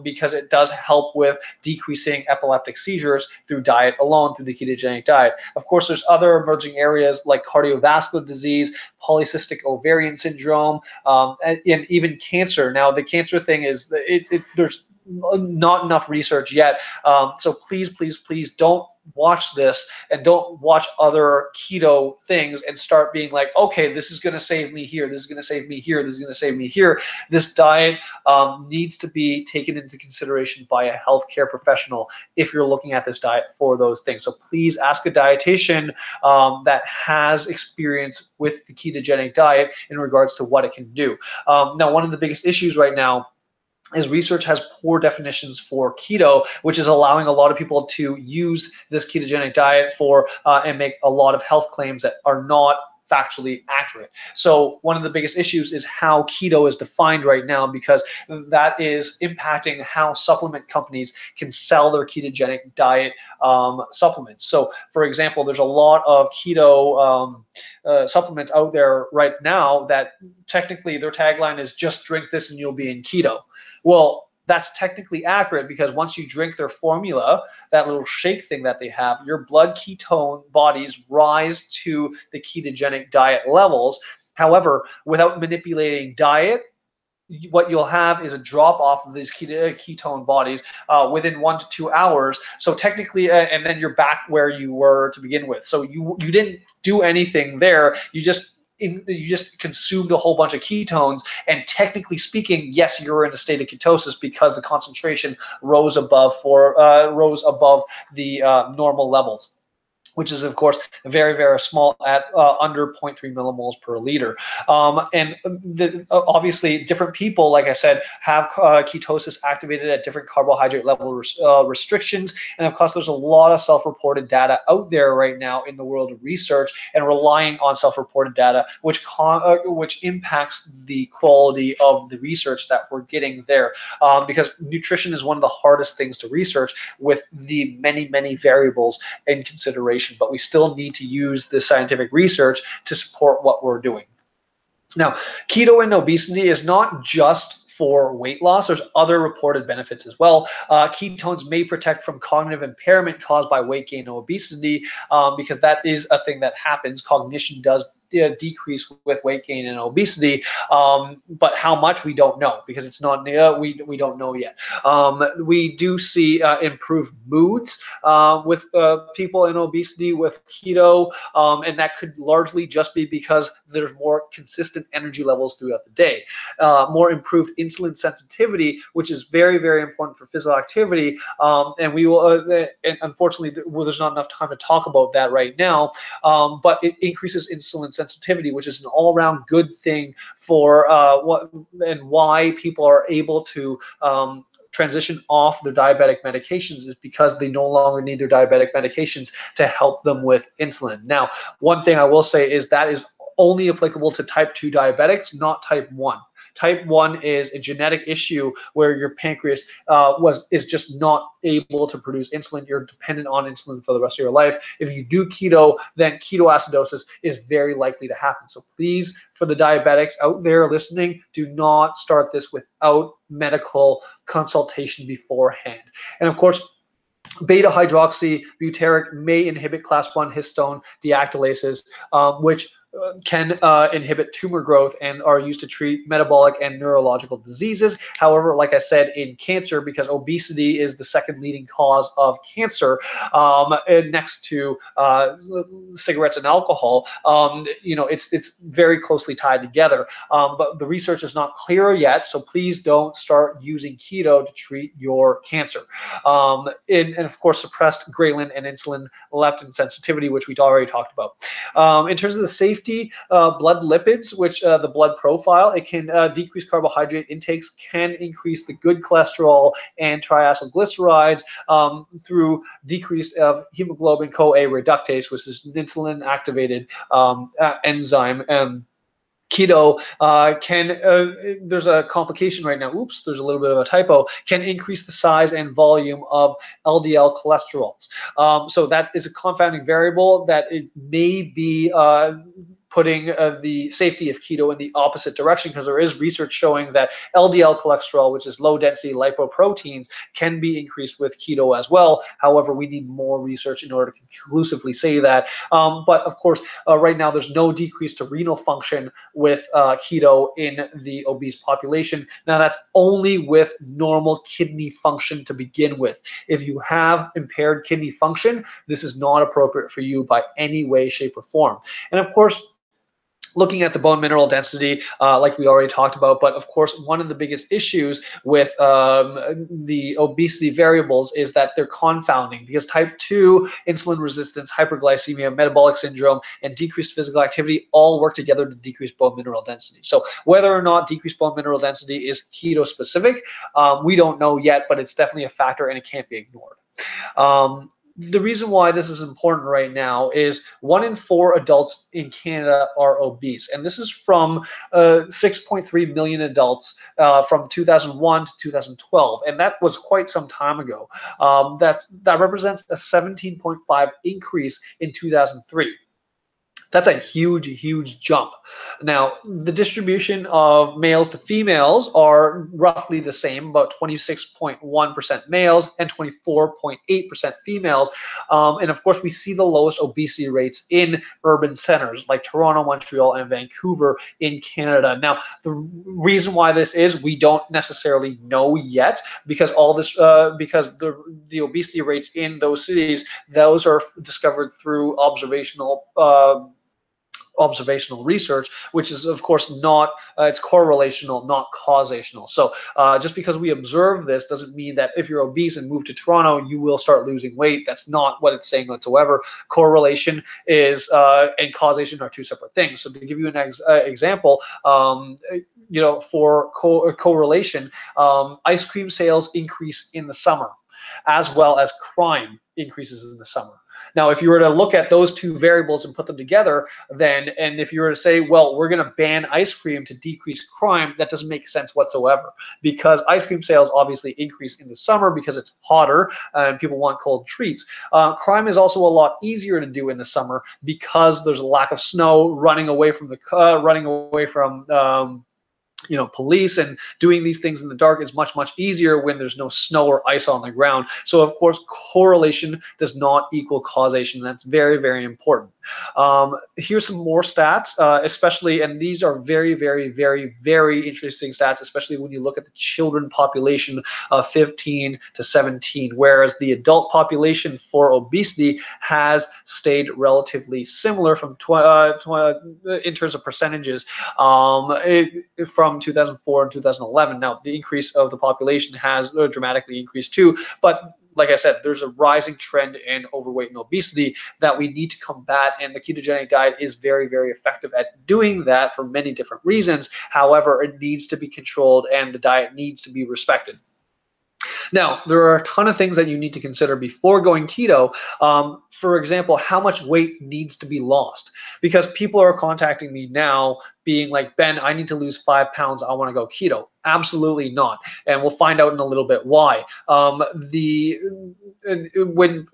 because it does help with decreasing epileptic seizures through diet alone, through the ketogenic diet. Of course, there's other emerging areas like cardiovascular disease, polycystic ovarian syndrome, and even cancer. Now, the cancer thing is there's not enough research yet, so please don't watch this and don't watch other keto things and start being like, okay, this is going to save me here, this is going to save me here, this is going to save me here. This diet needs to be taken into consideration by a healthcare professional if you're looking at this diet for those things. So please ask a dietitian that has experience with the ketogenic diet in regards to what it can do. Now, one of the biggest issues right now is research has poor definitions for keto, which is allowing a lot of people to use this ketogenic diet for and make a lot of health claims that are not factually accurate. So one of the biggest issues is how keto is defined right now, because that is impacting how supplement companies can sell their ketogenic diet supplements. So, for example, there's a lot of keto supplements out there right now that technically their tagline is "just drink this and you'll be in keto." Well, that's technically accurate, because once you drink their formula, that little shake thing that they have, your blood ketone bodies rise to the ketogenic diet levels. However, without manipulating diet, what you'll have is a drop off of these ketone bodies within 1 to 2 hours. So technically, and then you're back where you were to begin with. So you didn't do anything there. You just consumed a whole bunch of ketones, and technically speaking, yes, you're in a state of ketosis because the concentration rose above the normal levels, which is, of course, very small at under 0.3 millimoles per liter. And obviously, different people, like I said, have ketosis activated at different carbohydrate level restrictions. And of course, there's a lot of self-reported data out there right now in the world of research, and relying on self-reported data, which impacts the quality of the research that we're getting there. Because nutrition is one of the hardest things to research, with the many variables in consideration. But we still need to use the scientific research to support what we're doing. Now, keto and obesity is not just for weight loss. There's other reported benefits as well. Ketones may protect from cognitive impairment caused by weight gain and obesity, because that is a thing that happens. Cognition does decrease with weight gain and obesity, but how much, we don't know, because it's not we don't know yet. We do see improved moods with people in obesity with keto, and that could largely just be because there's more consistent energy levels throughout the day. More improved insulin sensitivity, which is very important for physical activity, and we will and unfortunately there's not enough time to talk about that right now, but it increases insulin sensitivity, which is an all-around good thing for what and why people are able to transition off their diabetic medications, is because they no longer need their diabetic medications to help them with insulin. Now, one thing I will say is that is only applicable to type 2 diabetics, not type 1. Type 1 is a genetic issue where your pancreas is just not able to produce insulin. You're dependent on insulin for the rest of your life. If you do keto, then ketoacidosis is very likely to happen. So please, for the diabetics out there listening, do not start this without medical consultation beforehand. And of course, beta hydroxybutyric may inhibit class 1 histone deactylases, which can inhibit tumor growth and are used to treat metabolic and neurological diseases. However, like I said, in cancer, because obesity is the second leading cause of cancer, next to cigarettes and alcohol, it's very closely tied together. But the research is not clear yet, so please don't start using keto to treat your cancer. And of course, suppressed ghrelin and insulin leptin sensitivity, which we already talked about. In terms of the safety, blood lipids, which the blood profile, it can decrease carbohydrate intakes, can increase the good cholesterol and triacylglycerides through decrease of hemoglobin CoA reductase, which is an insulin-activated enzyme. Keto there's a complication right now, oops, there's a little bit of a typo, can increase the size and volume of LDL cholesterols. So that is a confounding variable that it may be putting the safety of keto in the opposite direction, because there is research showing that LDL cholesterol, which is low density lipoproteins, can be increased with keto as well. However, we need more research in order to conclusively say that. But of course, right now there's no decrease to renal function with keto in the obese population. Now that's only with normal kidney function to begin with. If you have impaired kidney function, this is not appropriate for you by any way, shape, or form. And of course, looking at the bone mineral density, like we already talked about, but of course, one of the biggest issues with the obesity variables is that they're confounding, because type 2, insulin resistance, hyperglycemia, metabolic syndrome, and decreased physical activity all work together to decrease bone mineral density. So whether or not decreased bone mineral density is keto specific, we don't know yet, but it's definitely a factor and it can't be ignored. The reason why this is important right now is 1 in 4 adults in Canada are obese. And this is from 6.3 million adults from 2001 to 2012. And that was quite some time ago. That represents a 17.5 increase in 2003. That's a huge, huge jump. Now, the distribution of males to females are roughly the same, about 26.1% males and 24.8% females. And of course, we see the lowest obesity rates in urban centers like Toronto, Montreal, and Vancouver in Canada. Now, the reason why this is, we don't necessarily know yet, because because the obesity rates in those cities, those are discovered through observational research, which is of course not, it's correlational, not causational. So just because we observe this doesn't mean that if you're obese and move to Toronto, you will start losing weight. That's not what it's saying whatsoever. Correlation is and causation are two separate things. So to give you an example, for correlation, ice cream sales increase in the summer, as well as crime increases in the summer. Now, if you were to look at those two variables and put them together, and if you were to say, well, we're going to ban ice cream to decrease crime, that doesn't make sense whatsoever, because ice cream sales obviously increase in the summer because it's hotter and people want cold treats. Crime is also a lot easier to do in the summer because there's a lack of snow, running away from police, and doing these things in the dark is much, much easier when there's no snow or ice on the ground. So of course, correlation does not equal causation. That's very, very important. Here's some more stats, especially, and these are very, very, very, very interesting stats, especially when you look at the children population of 15 to 17, whereas the adult population for obesity has stayed relatively similar in terms of percentages from 2004 and 2011. Now, the increase of the population has dramatically increased too, but like I said, there's a rising trend in overweight and obesity that we need to combat, and the ketogenic diet is very, very effective at doing that for many different reasons. However, it needs to be controlled and the diet needs to be respected. Now, there are a ton of things that you need to consider before going keto. For example, how much weight needs to be lost? Because people are contacting me now being like, Ben, I need to lose 5 pounds. I want to go keto. Absolutely not. And we'll find out in a little bit why. When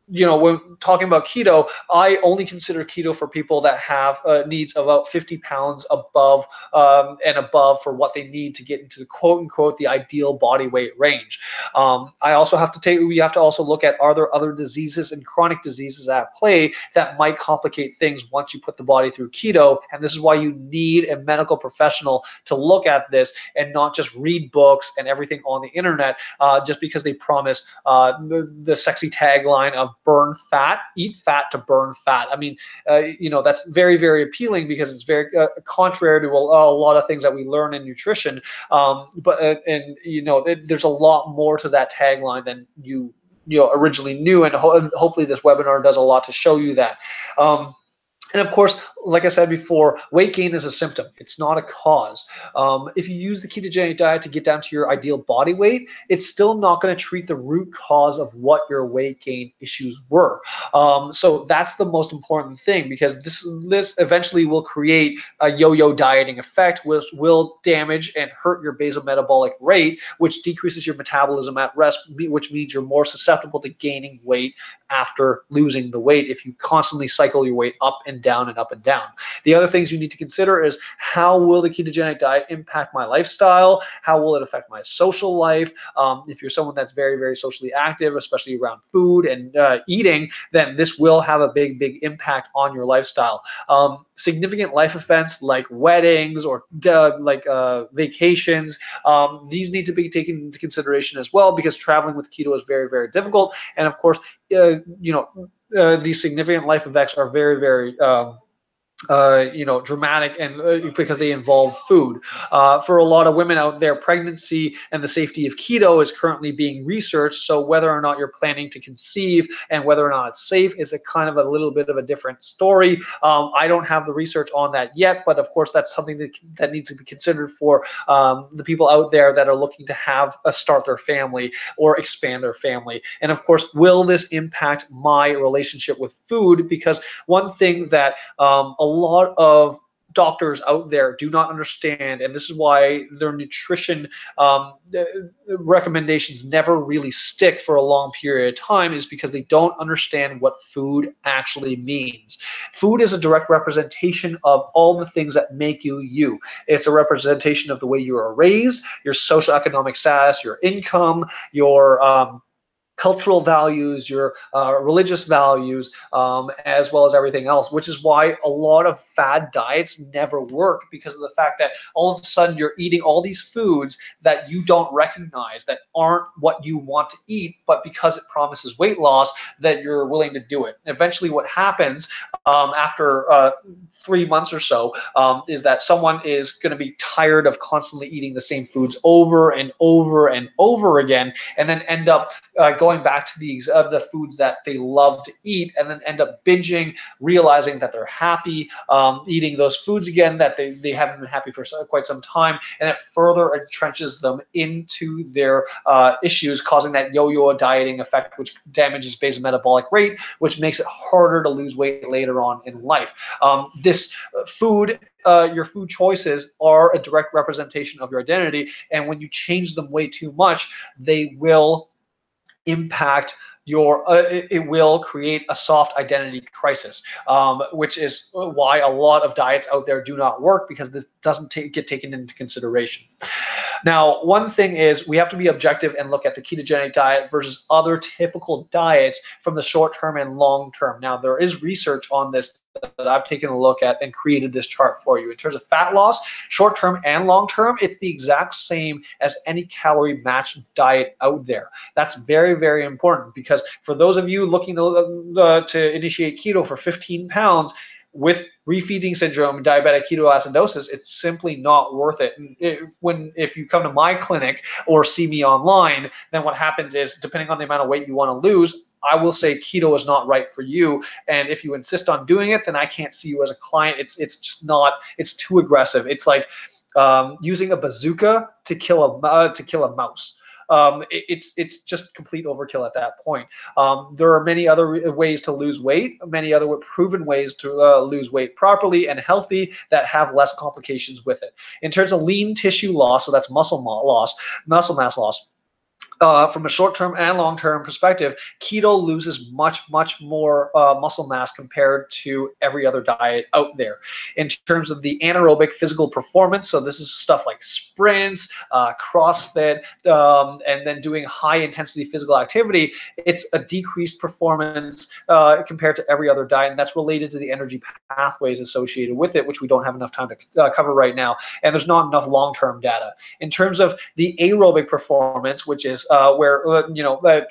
when talking about keto, I only consider keto for people that have needs about 50 pounds above and above for what they need to get into the quote unquote the ideal body weight range. I also have to we have to also look at, are there other diseases and chronic diseases at play that might complicate things once you put the body through keto. And this is why you need a medical professional to look at this and not just read books and everything on the internet just because they promise the sexy tagline of burn fat, eat fat to burn fat. I mean, that's very, very appealing because it's very contrary to a lot of things that we learn in nutrition. There's a lot more to that tagline than you originally knew, and hopefully this webinar does a lot to show you that. And of course, like I said before, weight gain is a symptom. It's not a cause. If you use the ketogenic diet to get down to your ideal body weight, it's still not going to treat the root cause of what your weight gain issues were. So that's the most important thing, because this eventually will create a yo-yo dieting effect, which will damage and hurt your basal metabolic rate, which decreases your metabolism at rest, which means you're more susceptible to gaining weight after losing the weight if you constantly cycle your weight up and down and up and down. The other things you need to consider is, how will the ketogenic diet impact my lifestyle? How will it affect my social life? If you're someone that's very, very socially active, especially around food and eating, then this will have a big, big impact on your lifestyle. Significant life events like weddings or vacations, these need to be taken into consideration as well, because traveling with keto is very, very difficult. And of course, these significant life events are very, very dramatic, and because they involve food. For a lot of women out there, pregnancy and the safety of keto is currently being researched. So whether or not you're planning to conceive and whether or not it's safe is a kind of a little bit of a different story. I don't have the research on that yet, but of course that's something that needs to be considered for the people out there that are looking to have start their family or expand their family. And of course, will this impact my relationship with food? Because one thing that a lot of doctors out there do not understand, and this is why their nutrition recommendations never really stick for a long period of time, is because they don't understand what food actually means. Food is a direct representation of all the things that make you you. It's a representation of the way you are raised, your socioeconomic status, your income, your cultural values, your religious values, as well as everything else, which is why a lot of fad diets never work, because of the fact that all of a sudden you're eating all these foods that you don't recognize, that aren't what you want to eat, but because it promises weight loss, that you're willing to do it. Eventually what happens after 3 months or so is that someone is going to be tired of constantly eating the same foods over and over and over again, and then end up going back to the foods that they love to eat, and then end up binging, realizing that they're happy eating those foods again, that they haven't been happy for quite some time, and it further entrenches them into their issues, causing that yo-yo dieting effect, which damages basal metabolic rate, which makes it harder to lose weight later on in life. This food your food choices are a direct representation of your identity, and when you change them way too much, they will impact your it will create a soft identity crisis, which is why a lot of diets out there do not work, because this doesn't get taken into consideration. Now, one thing is, we have to be objective and look at the ketogenic diet versus other typical diets from the short term and long term. Now, there is research on this that I've taken a look at and created this chart for you. In terms of fat loss, short term and long term, it's the exact same as any calorie matched diet out there. That's very, very important, because for those of you looking to initiate keto for 15 pounds, with refeeding syndrome and diabetic ketoacidosis, it's simply not worth it. And if you come to my clinic or see me online, then what happens is, depending on the amount of weight you want to lose, I will say keto is not right for you. And if you insist on doing it, then I can't see you as a client. It's just not. It's too aggressive. It's like using a bazooka to kill a mouse. It's just complete overkill at that point. There are many other ways to lose weight, many other proven ways to lose weight properly and healthy that have less complications with it. In terms of lean tissue loss, so that's muscle mass loss. From a short-term and long-term perspective, keto loses much more muscle mass compared to every other diet out there. In terms of the anaerobic physical performance, so this is stuff like sprints, CrossFit, and then doing high-intensity physical activity, it's a decreased performance compared to every other diet, and that's related to the energy pathways associated with it, which we don't have enough time to cover right now, and there's not enough long-term data. In terms of the aerobic performance, which is where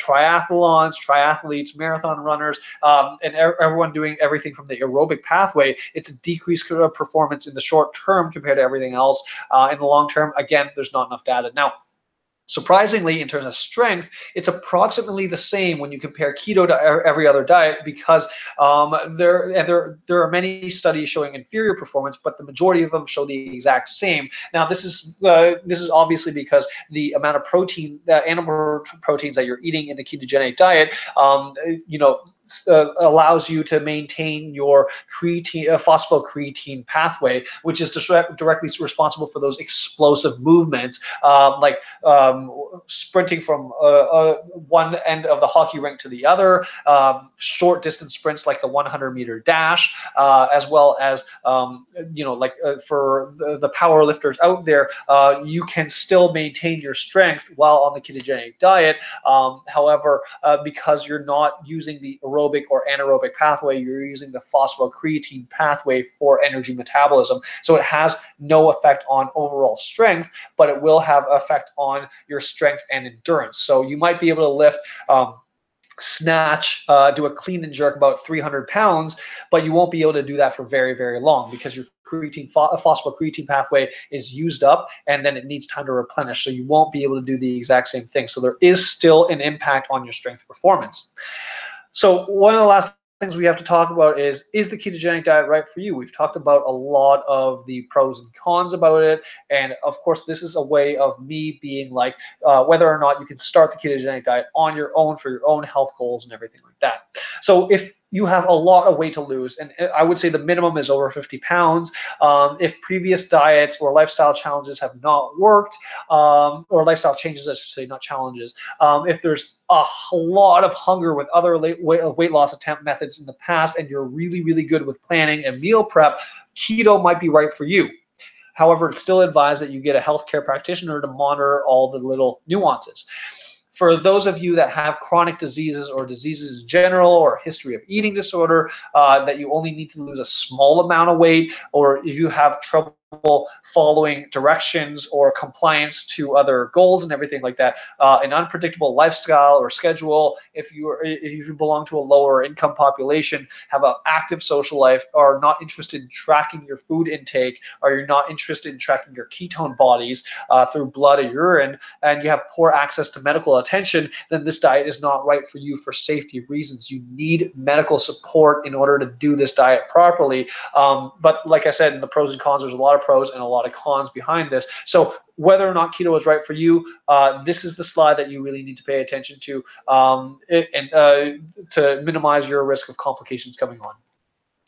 triathlons, triathletes, marathon runners, and everyone doing everything from the aerobic pathway, it's a decreased performance in the short term compared to everything else. In the long term, again, there's not enough data. Now, surprisingly, in terms of strength, it's approximately the same when you compare keto to every other diet, because there are many studies showing inferior performance, but the majority of them show the exact same. Now, this is obviously because the amount of protein, animal proteins that you're eating in the ketogenic diet, allows you to maintain your phosphocreatine pathway, which is directly responsible for those explosive movements, like sprinting from one end of the hockey rink to the other, short distance sprints like the 100-meter dash, as well as for the power lifters out there, you can still maintain your strength while on the ketogenic diet. However, because you're not using the aerobic or anaerobic pathway, you're using the phosphocreatine pathway for energy metabolism. So it has no effect on overall strength, but it will have effect on your strength and endurance. So you might be able to lift snatch, do a clean and jerk about 300 pounds, but you won't be able to do that for very long, because your phosphocreatine pathway is used up and then it needs time to replenish. So you won't be able to do the exact same thing. So there is still an impact on your strength performance. So one of the last things we have to talk about is the ketogenic diet right for you? We've talked about a lot of the pros and cons about it, and of course this is a way of me being like whether or not you can start the ketogenic diet on your own for your own health goals and everything like that. So if you have a lot of weight to lose, and I would say the minimum is over 50 pounds. If previous diets or lifestyle challenges have not worked, or lifestyle changes, I should say, not challenges. If there's a lot of hunger with other weight loss attempt methods in the past, and you're really good with planning and meal prep, keto might be right for you. However, it's still advised that you get a healthcare practitioner to monitor all the little nuances. For those of you that have chronic diseases or diseases in general, or a history of eating disorder, that you only need to lose a small amount of weight, or if you have trouble following directions or compliance to other goals and everything like that, an unpredictable lifestyle or schedule, if you belong to a lower income population, have an active social life, are not interested in tracking your food intake, or you're not interested in tracking your ketone bodies through blood or urine, and you have poor access to medical attention, then this diet is not right for you for safety reasons. You need medical support in order to do this diet properly. But like I said, in the pros and cons, there's a lot of pros and a lot of cons behind this. So whether or not keto is right for you, this is the slide that you really need to pay attention to, to minimize your risk of complications coming on.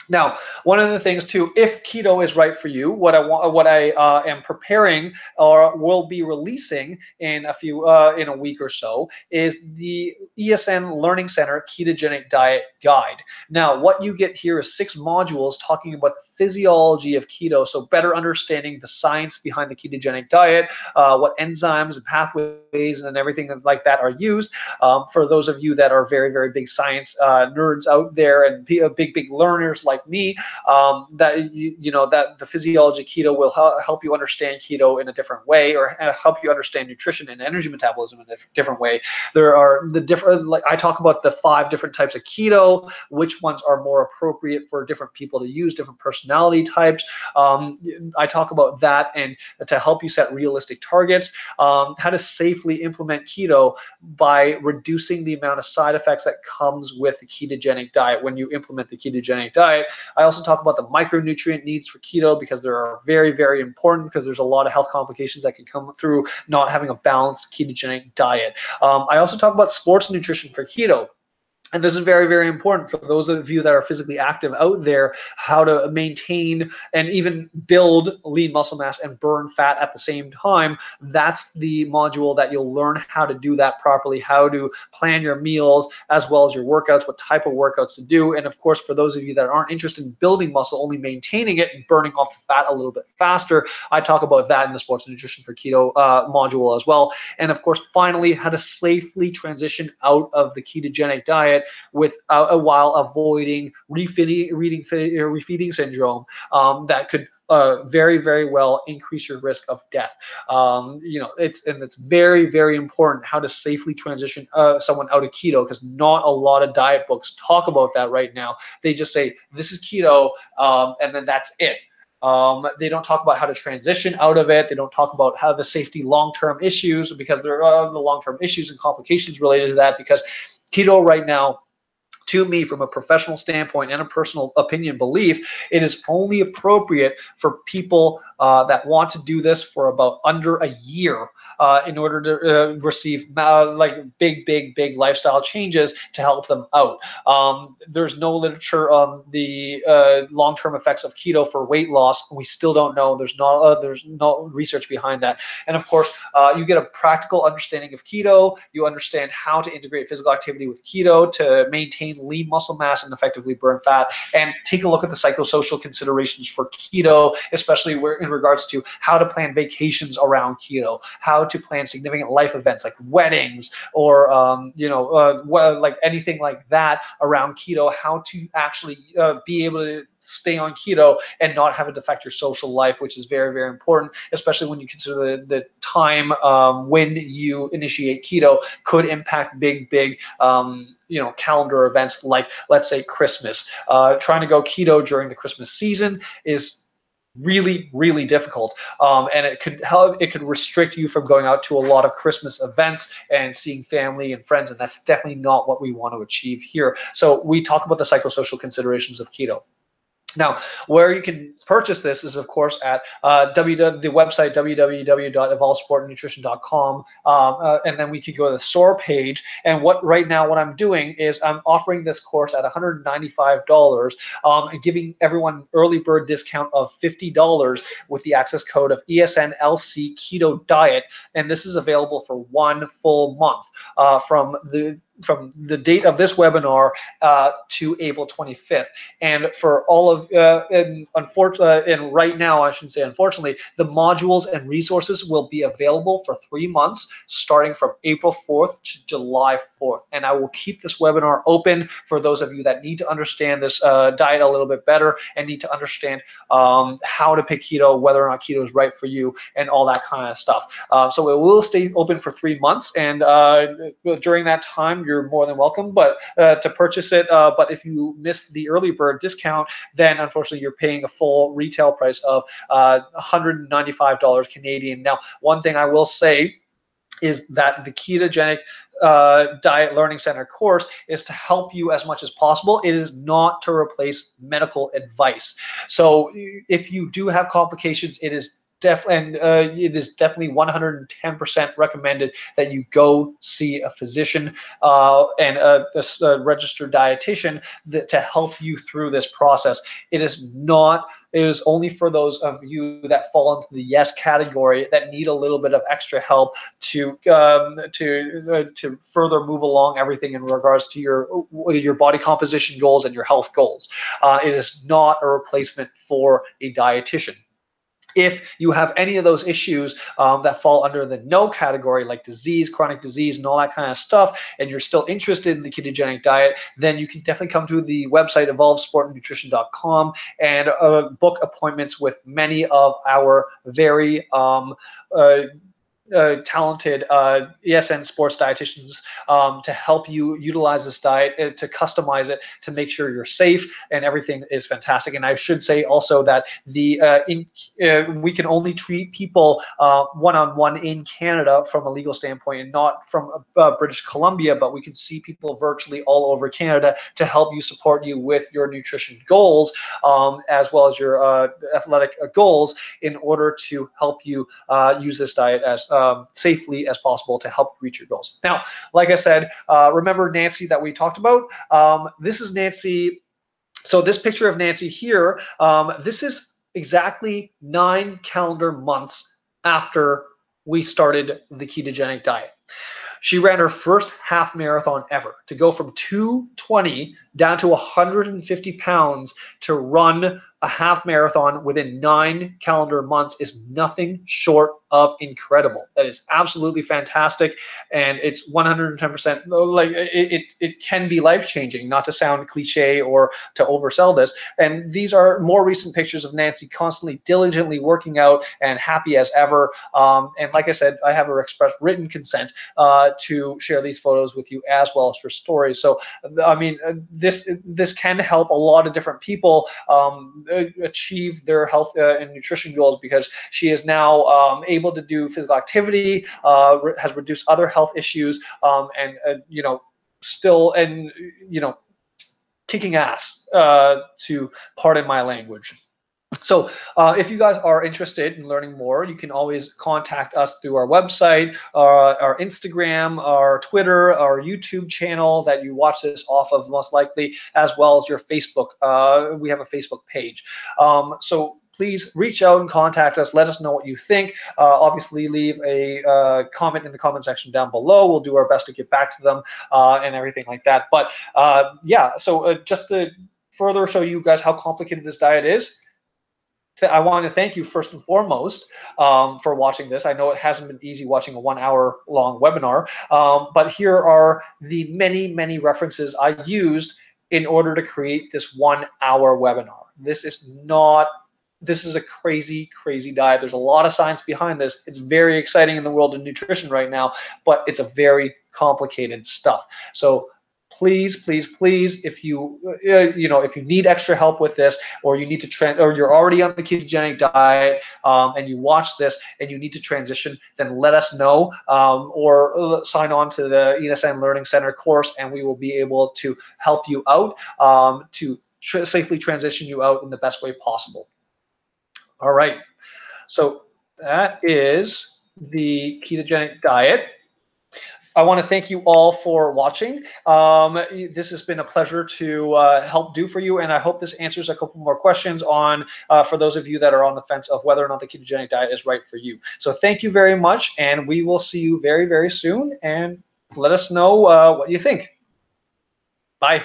Now, one of the things too, if keto is right for you, what I am preparing or will be releasing in a week or so is the ESN Learning Center Ketogenic Diet Guide. Now, what you get here is 6 modules talking about the physiology of keto, so better understanding the science behind the ketogenic diet, what enzymes and pathways and everything like that are used. For those of you that are very, very big science nerds out there and big learners like me, that you know that the physiology of keto will help you understand keto in a different way, or help you understand nutrition and energy metabolism in a different way. There are the different, like I talk about the 5 different types of keto, which ones are more appropriate for different people to use, different personality types. I talk about that, and to help you set realistic targets, how to safely implement keto by reducing the amount of side effects that comes with the ketogenic diet when you implement the ketogenic diet. I also talk about the micronutrient needs for keto, because they are very, very important, because there's a lot of health complications that can come through not having a balanced ketogenic diet. I also talk about sports nutrition for keto. And this is very, very important for those of you that are physically active out there, how to maintain and even build lean muscle mass and burn fat at the same time. That's the module that you'll learn how to do that properly, how to plan your meals as well as your workouts, what type of workouts to do. And of course, for those of you that aren't interested in building muscle, only maintaining it and burning off the fat a little bit faster, I talk about that in the sports nutrition for keto module as well. And of course, finally, how to safely transition out of the ketogenic diet while avoiding refeeding syndrome that could very, very well increase your risk of death. It's very, very important how to safely transition someone out of keto, because not a lot of diet books talk about that right now. They just say this is keto, and then that's it. They don't talk about how to transition out of it. They don't talk about how the safety long-term issues, because there are the long-term issues and complications related to that, because keto right now, to me, from a professional standpoint and a personal opinion belief, it is only appropriate for people that want to do this for about under a year in order to receive like big lifestyle changes to help them out. There's no literature on the long-term effects of keto for weight loss. We still don't know. There's no research behind that. And of course, you get a practical understanding of keto. You understand how to integrate physical activity with keto to maintain lean muscle mass and effectively burn fat. And take a look at the psychosocial considerations for keto, especially in regards to how to plan vacations around keto, how to plan significant life events like weddings, or like anything like that around keto, how to actually be able to stay on keto and not have it affect your social life, which is very, very important, especially when you consider the time when you initiate keto could impact big calendar events, like let's say Christmas. Trying to go keto during the Christmas season is really, really difficult, and it could restrict you from going out to a lot of Christmas events and seeing family and friends, and that's definitely not what we want to achieve here. So we talk about the psychosocial considerations of keto. Now, where you can purchase this is, of course, at the website www.evolvesportnutrition.com, and then we could go to the store page. And right now what I'm doing is I'm offering this course at $195, and giving everyone early bird discount of $50 with the access code of ESNLC Keto Diet, and this is available for 1 full month from the date of this webinar to April 25th. And for all of, and right now, I shouldn't say unfortunately, the modules and resources will be available for 3 months, starting from April 4th to July 4th. And I will keep this webinar open for those of you that need to understand this diet a little bit better and need to understand how to pick keto, whether or not keto is right for you, and all that kind of stuff. So it will stay open for 3 months, and during that time, you're more than welcome to purchase it. But if you miss the early bird discount, then unfortunately you're paying a full retail price of $195 Canadian. Now, one thing I will say is that the Ketogenic Diet Learning Center course is to help you as much as possible. It is not to replace medical advice. So if you do have complications, it is definitely 110% recommended that you go see a physician and a registered dietitian to help you through this process. It is not is only for those of you that fall into the yes category that need a little bit of extra help to further move along everything in regards to your body composition goals and your health goals. It is not a replacement for a dietitian. If you have any of those issues that fall under the no category, like disease, chronic disease, and all that kind of stuff, and you're still interested in the ketogenic diet, then you can definitely come to the website evolvesportandnutrition.com and book appointments with many of our very talented ESN sports dietitians to help you utilize this diet, to customize it, to make sure you're safe and everything is fantastic. And I should say also that we can only treat people one-on-one in Canada from a legal standpoint, and not from British Columbia, but we can see people virtually all over Canada to help you, support you with your nutrition goals, as well as your athletic goals, in order to help you use this diet as safely as possible to help reach your goals. Now, like I said, remember Nancy that we talked about? This is Nancy. So this picture of Nancy here, this is exactly 9 calendar months after we started the ketogenic diet. She ran her first half marathon ever. To go from 220 down to 150 pounds to run a half marathon within 9 calendar months is nothing short of incredible. That is absolutely fantastic, and it's 110% like it can be life-changing, not to sound cliche or to oversell this. And these are more recent pictures of Nancy constantly diligently working out and happy as ever. And like I said, I have her express written consent to share these photos with you, as well as her stories. So I mean, this can help a lot of different people achieve their health and nutrition goals, because she is now able to do physical activity, has reduced other health issues, and you know, still, and you know, kicking ass, to pardon my language. So if you guys are interested in learning more, you can always contact us through our website, our Instagram, our Twitter, our YouTube channel that you watch this off of most likely, as well as your Facebook. We have a Facebook page. So please reach out and contact us. Let us know what you think. Obviously, leave a comment in the comment section down below. We'll do our best to get back to them and everything like that. But yeah, so just to further show you guys how complicated this diet is, I want to thank you first and foremost for watching this. I know it hasn't been easy watching a 1 hour long webinar, but here are the many references I used in order to create this 1 hour webinar. This is a crazy diet. There's a lot of science behind this. It's very exciting in the world of nutrition right now, but it's a very complicated stuff. So please, if you if you need extra help with this, or you need to or you're already on the ketogenic diet and you watch this and you need to transition, then let us know, or sign on to the ESN Learning Center course, and we will be able to help you out to safely transition you out in the best way possible. All right, so that is the ketogenic diet. I want to thank you all for watching. This has been a pleasure to help do for you, and I hope this answers a couple more questions on for those of you that are on the fence of whether or not the ketogenic diet is right for you. So thank you very much, and we will see you very soon, and let us know what you think. Bye.